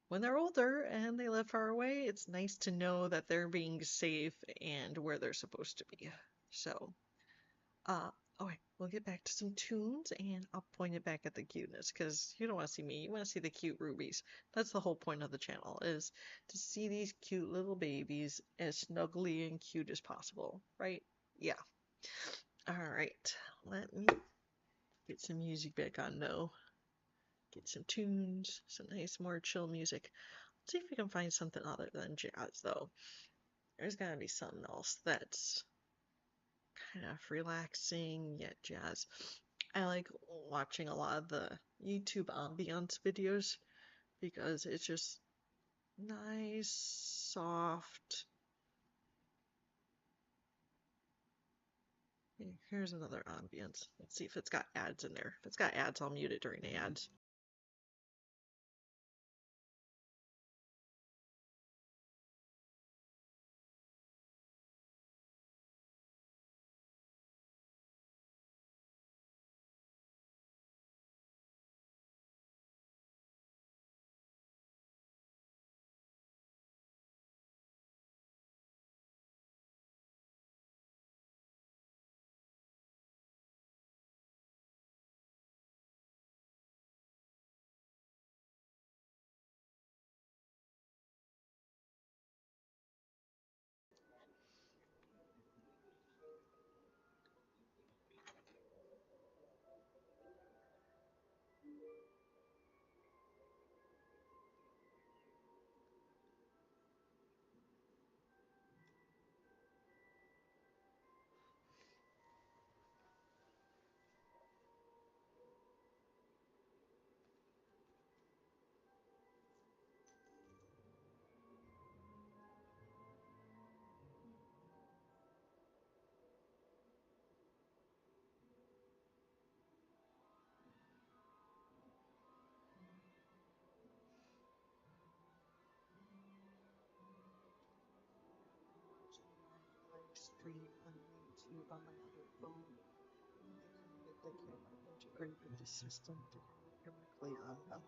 when they're older and they live far away, it's nice to know that they're being safe and where they're supposed to be. So, uh, okay, we'll get back to some tunes and I'll point it back at the cuteness because you don't want to see me. You want to see the cute rubies. That's the whole point of the channel is to see these cute little babies as snuggly and cute as possible, right? Yeah. All right. Let me get some music back on though. Get some tunes, some nice more chill music. Let's see if we can find something other than jazz though. There's gotta be something else that's kind of relaxing yet jazz. I like watching a lot of the YouTube ambiance videos because it's just nice, soft. Here's another ambience. Let's see if it's got ads in there. If it's got ads, I'll mute it during the ads. Live stream on YouTube on my other phone. I couldn't get the camera integrated with the system to connect directly on them.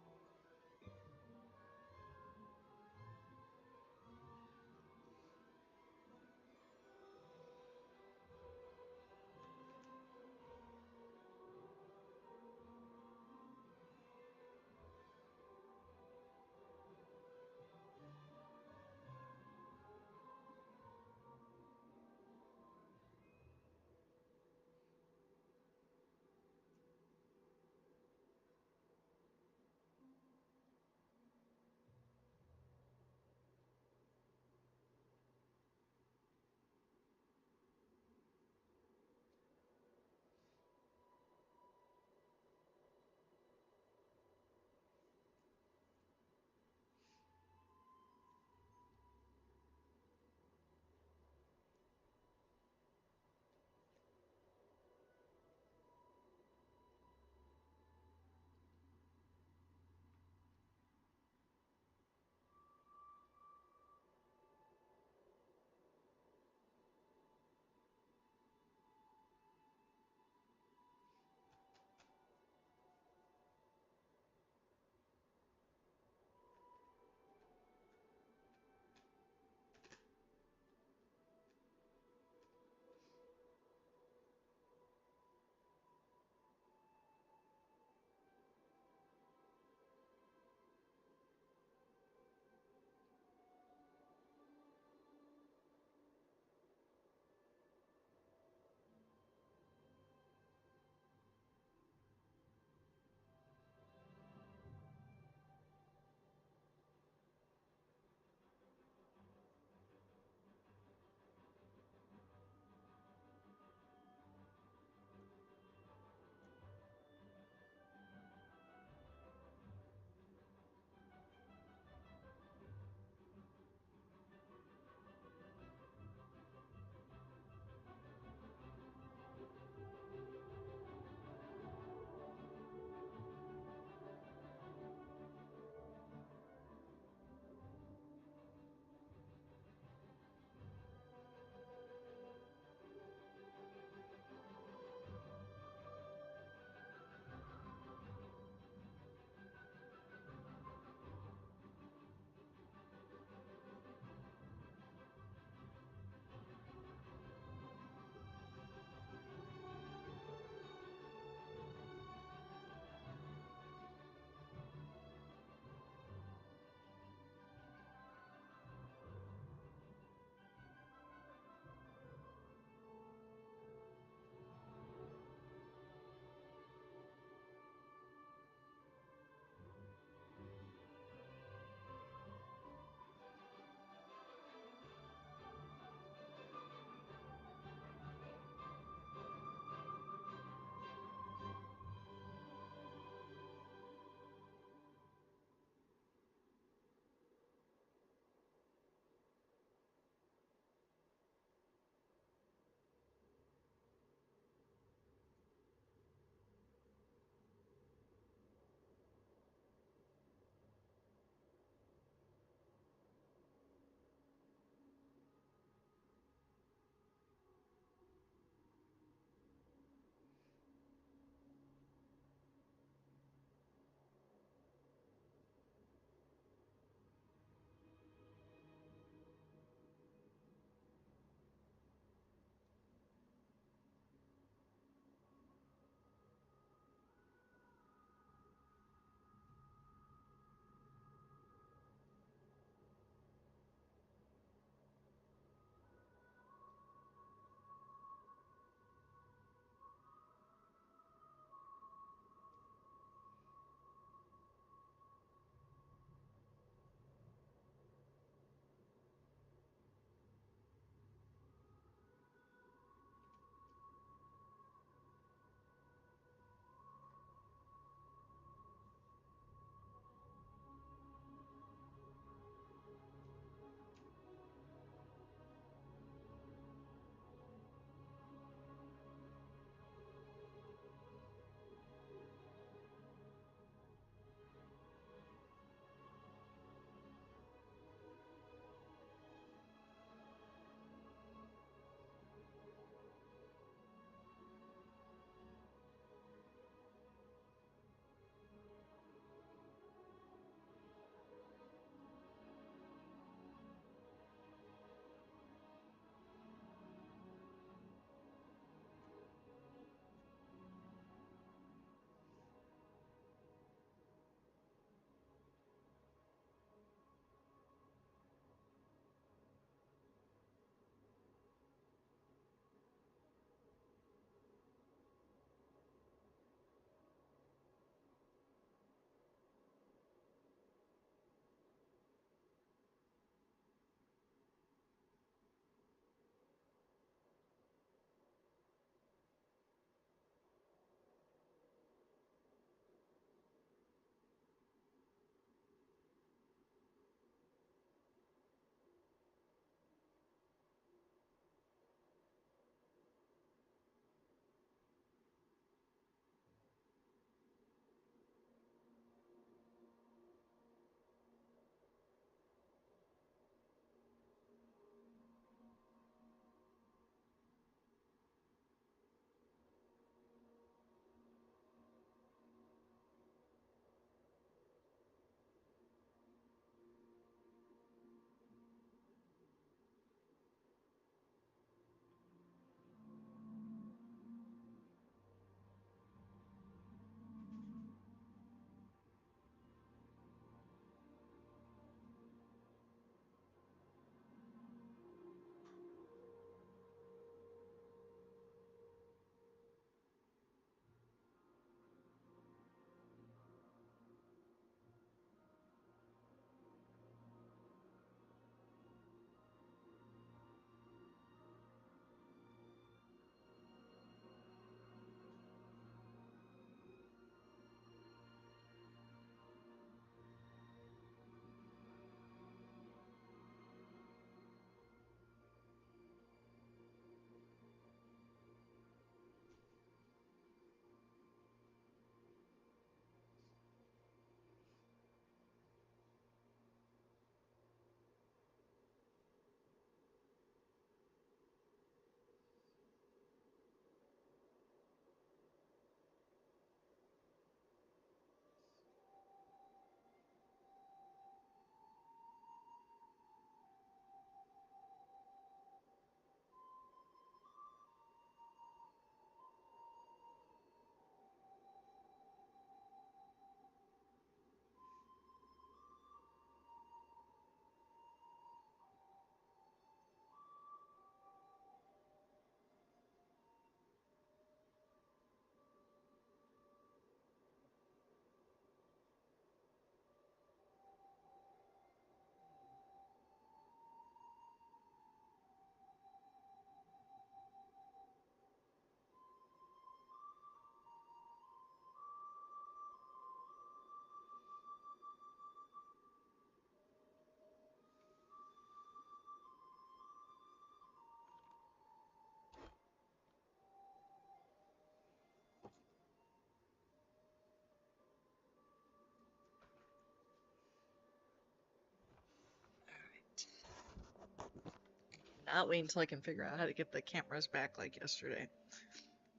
Not wait until I can figure out how to get the cameras back like yesterday.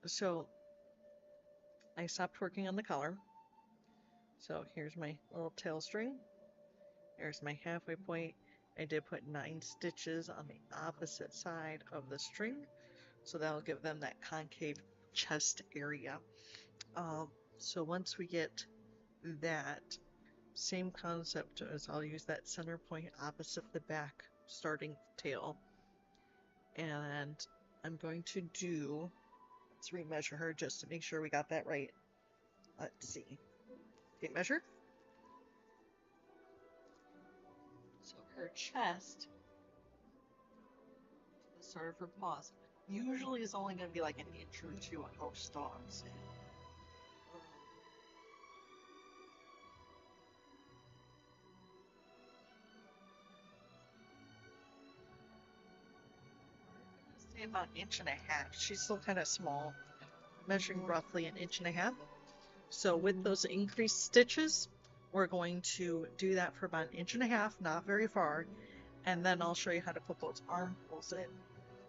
So I stopped working on the collar. So here's my little tail string. There's my halfway point. I did put 9 stitches on the opposite side of the string, so that'll give them that concave chest area. So once we get that, same concept as I'll use that center point opposite the back starting tail, and I'm going to do, let's remeasure her just to make sure we got that right. Let's see. Tape measure. So her chest, the start of her paws, usually is only going to be like an inch or two on most dogs. Say about an inch and a half. She's still kind of small, measuring roughly an inch and a half. So with those increased stitches, we're going to do that for about an inch and a half, not very far, and then I'll show you how to put those armholes in.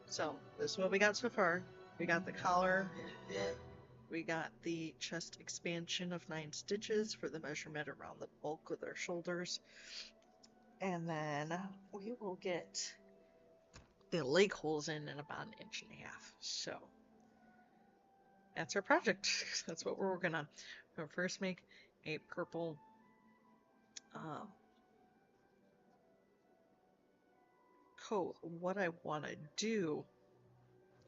So this is what we got so far. We got the collar, we got the chest expansion of 9 stitches for the measurement around the bulk of their shoulders, and then we will get the leg holes in about an inch and a half. So that's our project. That's what we're working on. We'll first make a purple coat. What I want to do,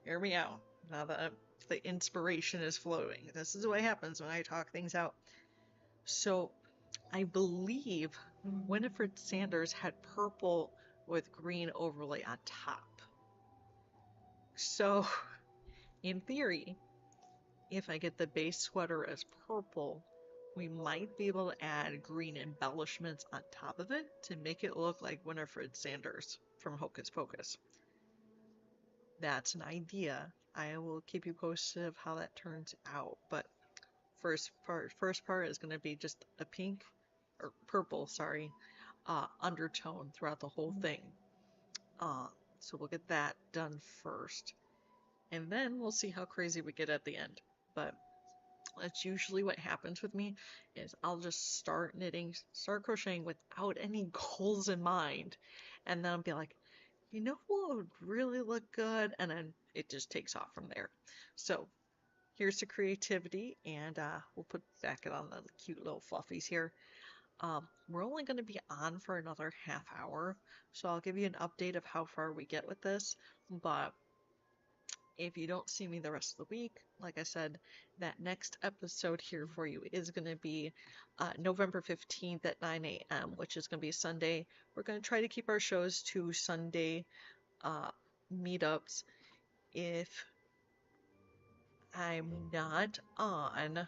hear me out, now that the inspiration is flowing. This is what happens when I talk things out. So I believe Winifred Sanders had purple with green overlay on top. So in theory, if I get the base sweater as purple, we might be able to add green embellishments on top of it to make it look like Winifred Sanders from Hocus Pocus. That's an idea. I will keep you posted of how that turns out. But first part is going to be just a pink or purple, sorry, undertone throughout the whole thing. So we'll get that done first, and then we'll see how crazy we get at the end. But that's usually what happens with me, is I'll just start knitting, start crocheting without any goals in mind, and then I'll be like, you know what would really look good, and then it just takes off from there. So here's the creativity, and we'll put back it on the cute little fluffies here. We're only going to be on for another half hour, so I'll give you an update of how far we get with this. But if you don't see me the rest of the week, like I said, that next episode here for you is going to be November 15th at 9 a.m., which is going to be Sunday. We're going to try to keep our shows to Sunday meetups. If I'm not on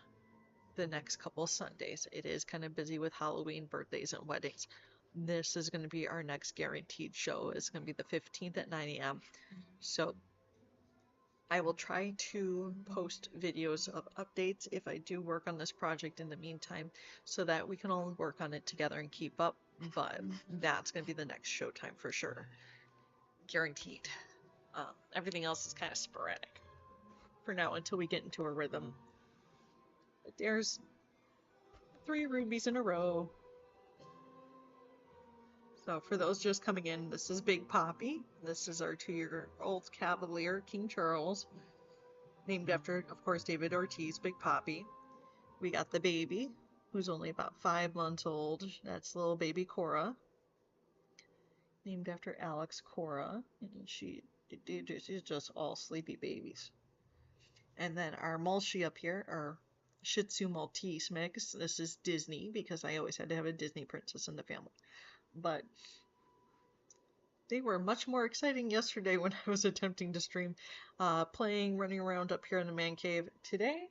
the next couple Sundays, it is kind of busy with Halloween, birthdays, and weddings. This is going to be our next guaranteed show. It's going to be the 15th at 9 a.m. So I will try to post videos of updates if I do work on this project in the meantime, so that we can all work on it together and keep up. But that's going to be the next showtime for sure. Guaranteed. Everything else is kind of sporadic for now until we get into a rhythm. But there's 3 rubies in a row. So for those just coming in, this is Big Poppy. This is our 2-year-old Cavalier, King Charles, named after, of course, David Ortiz, Big Poppy. We got the baby, who's only about 5 months old. That's little baby Cora, named after Alex Cora, and she's just all sleepy babies. And then our Mulchie up here, our Shih Tzu Maltese mix. This is Disney, because I always had to have a Disney princess in the family. But they were much more exciting yesterday when I was attempting to stream, playing, running around up here in the man cave. Today,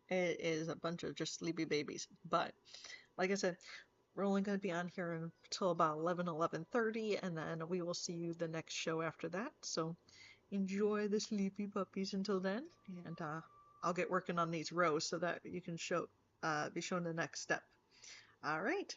it is a bunch of just sleepy babies. But, like I said, we're only going to be on here until about 11:30, and then we will see you the next show after that. So, enjoy the sleepy puppies until then, and I'll get working on these rows so that you can be shown the next step. All right.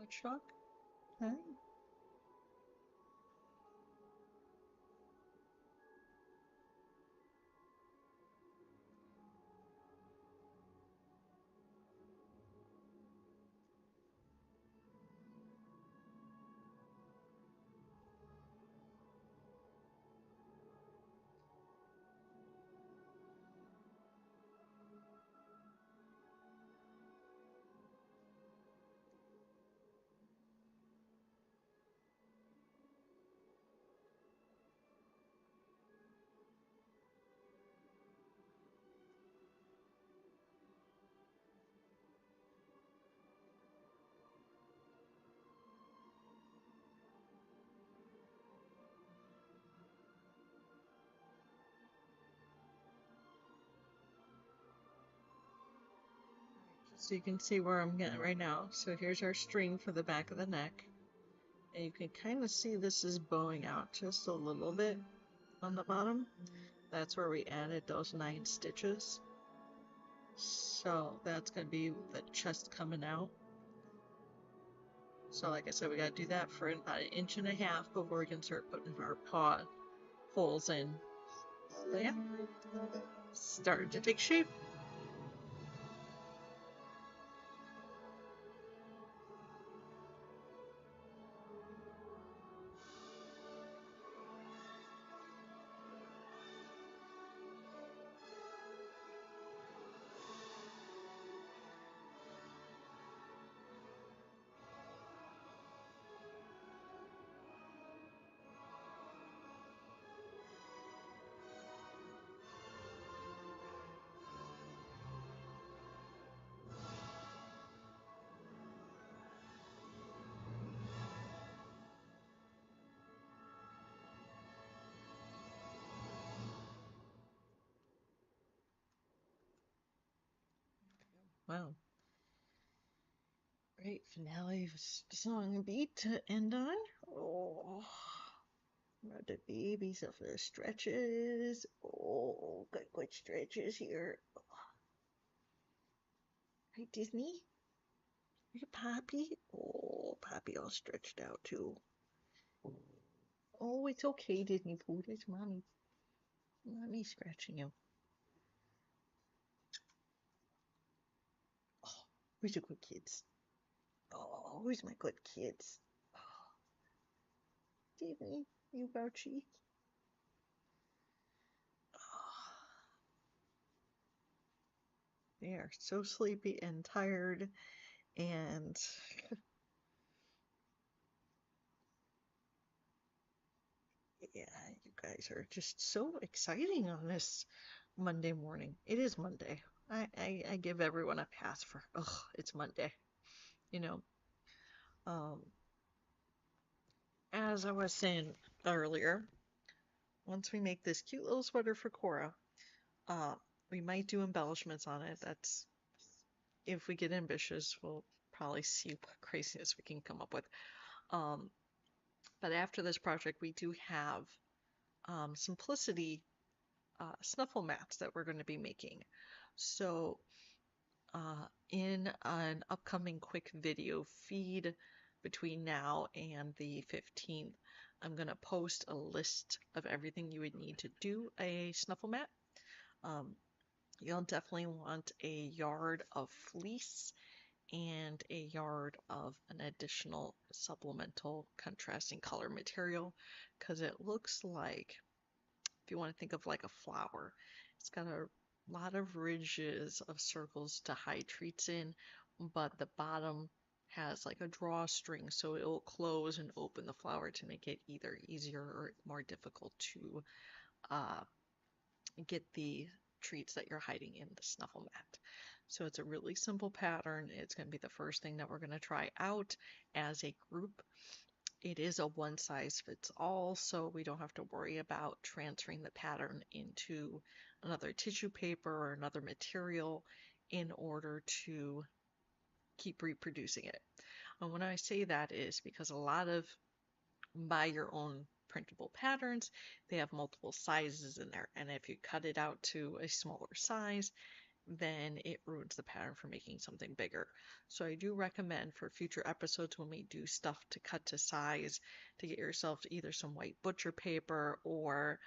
Watchdog? Huh? So you can see where I'm getting right now. So here's our string for the back of the neck. And you can kind of see this is bowing out just a little bit on the bottom. That's where we added those 9 stitches. So that's going to be the chest coming out. So like I said, we got to do that for about 1.5 inches before we can start putting our paw holes in. So yeah, starting to take shape. Wow. Great finale song beat to end on. Oh, about the babies of the stretches. Oh, good stretches here. Hey, Disney? Hey, Poppy? Oh, Poppy all stretched out too. Oh, it's okay, Disney Pooh. It's mommy. Mommy scratching you. Oh, where's your good kids? Oh, where's my good kids? Oh, Disney, you Bouchie. Oh, they are so sleepy and tired, and yeah, you guys are just so exciting on this Monday morning. It is Monday. I give everyone a pass for, ugh, it's Monday. You know, um, as I was saying earlier, once we make this cute little sweater for Cora, uh, we might do embellishments on it. That's if we get ambitious, we'll probably see what craziness we can come up with. Um, but after this project, we do have Simplicity snuffle mats that we're going to be making. So in an upcoming quick video feed between now and the 15th, I'm going to post a list of everything you would need to do a snuffle mat. Um, you'll definitely want a yard of fleece and a yard of an additional supplemental contrasting color material because it looks like, if you want to think of like a flower, it's got a lot of ridges of circles to hide treats in, but the bottom has like a drawstring, so it will close and open the flower to make it either easier or more difficult to uh, get the treats that you're hiding in the snuffle mat. So it's a really simple pattern. It's going to be the first thing that we're going to try out as a group. It is a one size fits all, so we don't have to worry about transferring the pattern into another tissue paper or another material in order to keep reproducing it. And when I say that is because a lot of buy your own printable patterns, they have multiple sizes in there. And if you cut it out to a smaller size, then it ruins the pattern for making something bigger. So I do recommend for future episodes when we do stuff to cut to size to get yourself either some white butcher paper or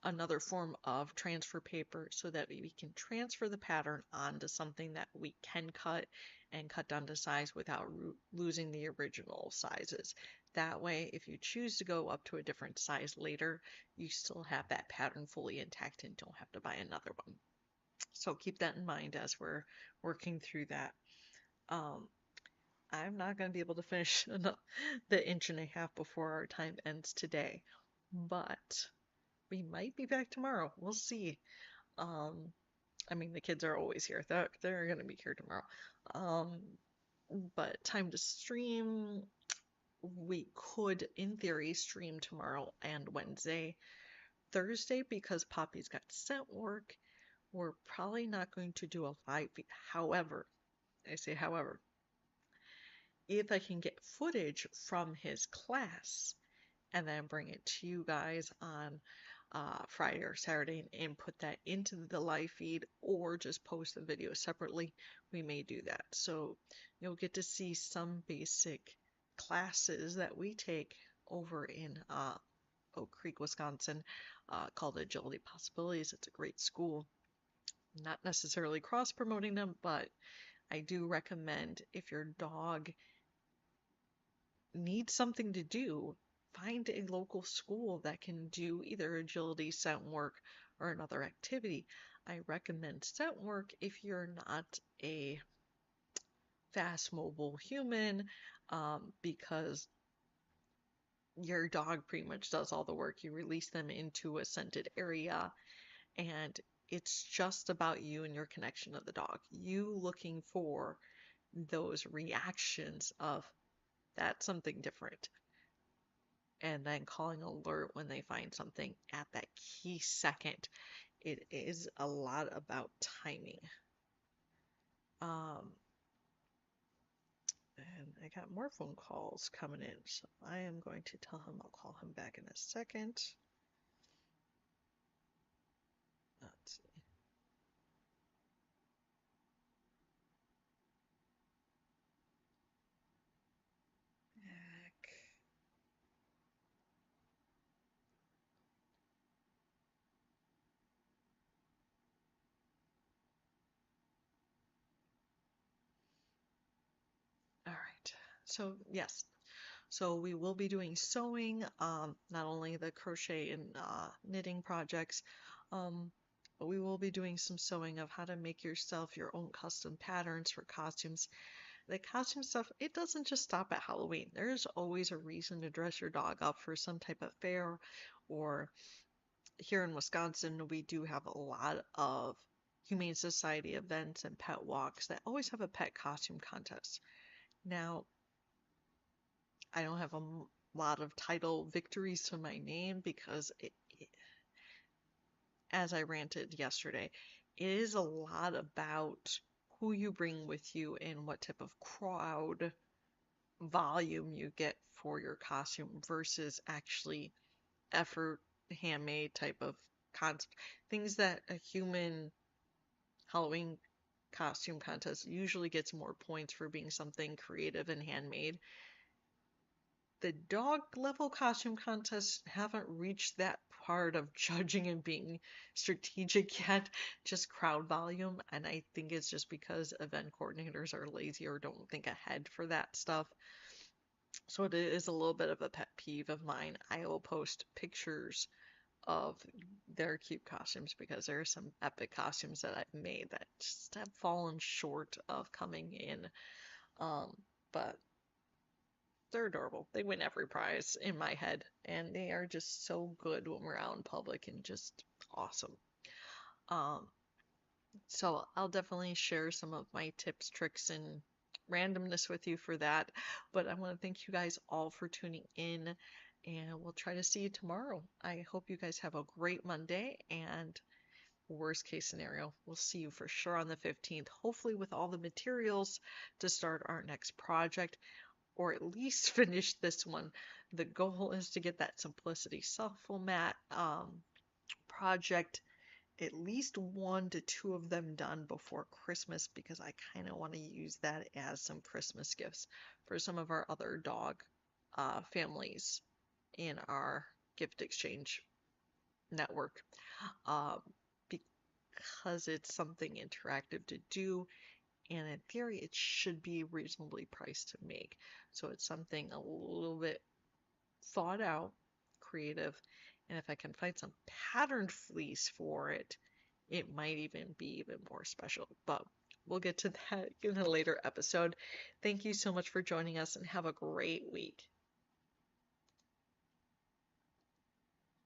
another form of transfer paper so that we can transfer the pattern onto something that we can cut and cut down to size without losing the original sizes. That way, if you choose to go up to a different size later, you still have that pattern fully intact and don't have to buy another one. So keep that in mind as we're working through that. Um, I'm not going to be able to finish the inch and a half before our time ends today, but we might be back tomorrow. We'll see. Um, I mean, the kids are always here. They're going to be here tomorrow. Um, but time to stream. We could, in theory, stream tomorrow and Wednesday. Thursday, because Poppy's got scent work, we're probably not going to do a live feed. However, I say however, if I can get footage from his class and then bring it to you guys on Friday or Saturday and input that into the live feed or just post the video separately, we may do that. So you'll get to see some basic classes that we take over in Oak Creek, Wisconsin, called Agility Possibilities. It's a great school. Not necessarily cross promoting them, but I do recommend if your dog need something to do, find a local school that can do either agility, scent work, or another activity. I recommend scent work if you're not a fast mobile human, because your dog pretty much does all the work. You release them into a scented area, and it's just about you and your connection to the dog. You looking for those reactions of that's something different and then calling alert when they find something at that key second. It is a lot about timing. Um, and I got more phone calls coming in, so I am going to tell him I'll call him back in a second. Let's see. Back. All right. So yes, so we will be doing sewing, not only the crochet and knitting projects, but we will be doing some sewing of how to make yourself your own custom patterns for costumes. The costume stuff, it doesn't just stop at Halloween. There's always a reason to dress your dog up for some type of fair, or here in Wisconsin, we do have a lot of Humane Society events and pet walks that always have a pet costume contest. Now, I don't have a lot of title victories to my name because as I ranted yesterday, it is a lot about who you bring with you and what type of crowd volume you get for your costume versus actually effort, handmade type of concept. Things that a human Halloween costume contest usually gets more points for being something creative and handmade. The dog level costume contests haven't reached that part of judging and being strategic yet, just crowd volume. And I think it's just because event coordinators are lazy or don't think ahead for that stuff. So it is a little bit of a pet peeve of mine. I will post pictures of their cute costumes because there are some epic costumes that I've made that just have fallen short of coming in. Um, but they're adorable. They win every prize in my head, and they are just so good when we're out in public and just awesome. Um, so I'll definitely share some of my tips, tricks, and randomness with you for that. But I want to thank you guys all for tuning in, and we'll try to see you tomorrow. I hope you guys have a great Monday, and worst case scenario, we'll see you for sure on the 15th, hopefully with all the materials to start our next project, or at least finish this one. The goal is to get that Simplicity Shuffle Mat project at least one to two of them done before Christmas because I kind of want to use that as some Christmas gifts for some of our other dog families in our gift exchange network. Um, because it's something interactive to do, and in theory, it should be reasonably priced to make. So it's something a little bit thought out, creative, and if I can find some patterned fleece for it, it might even be even more special. But we'll get to that in a later episode. Thank you so much for joining us and have a great week.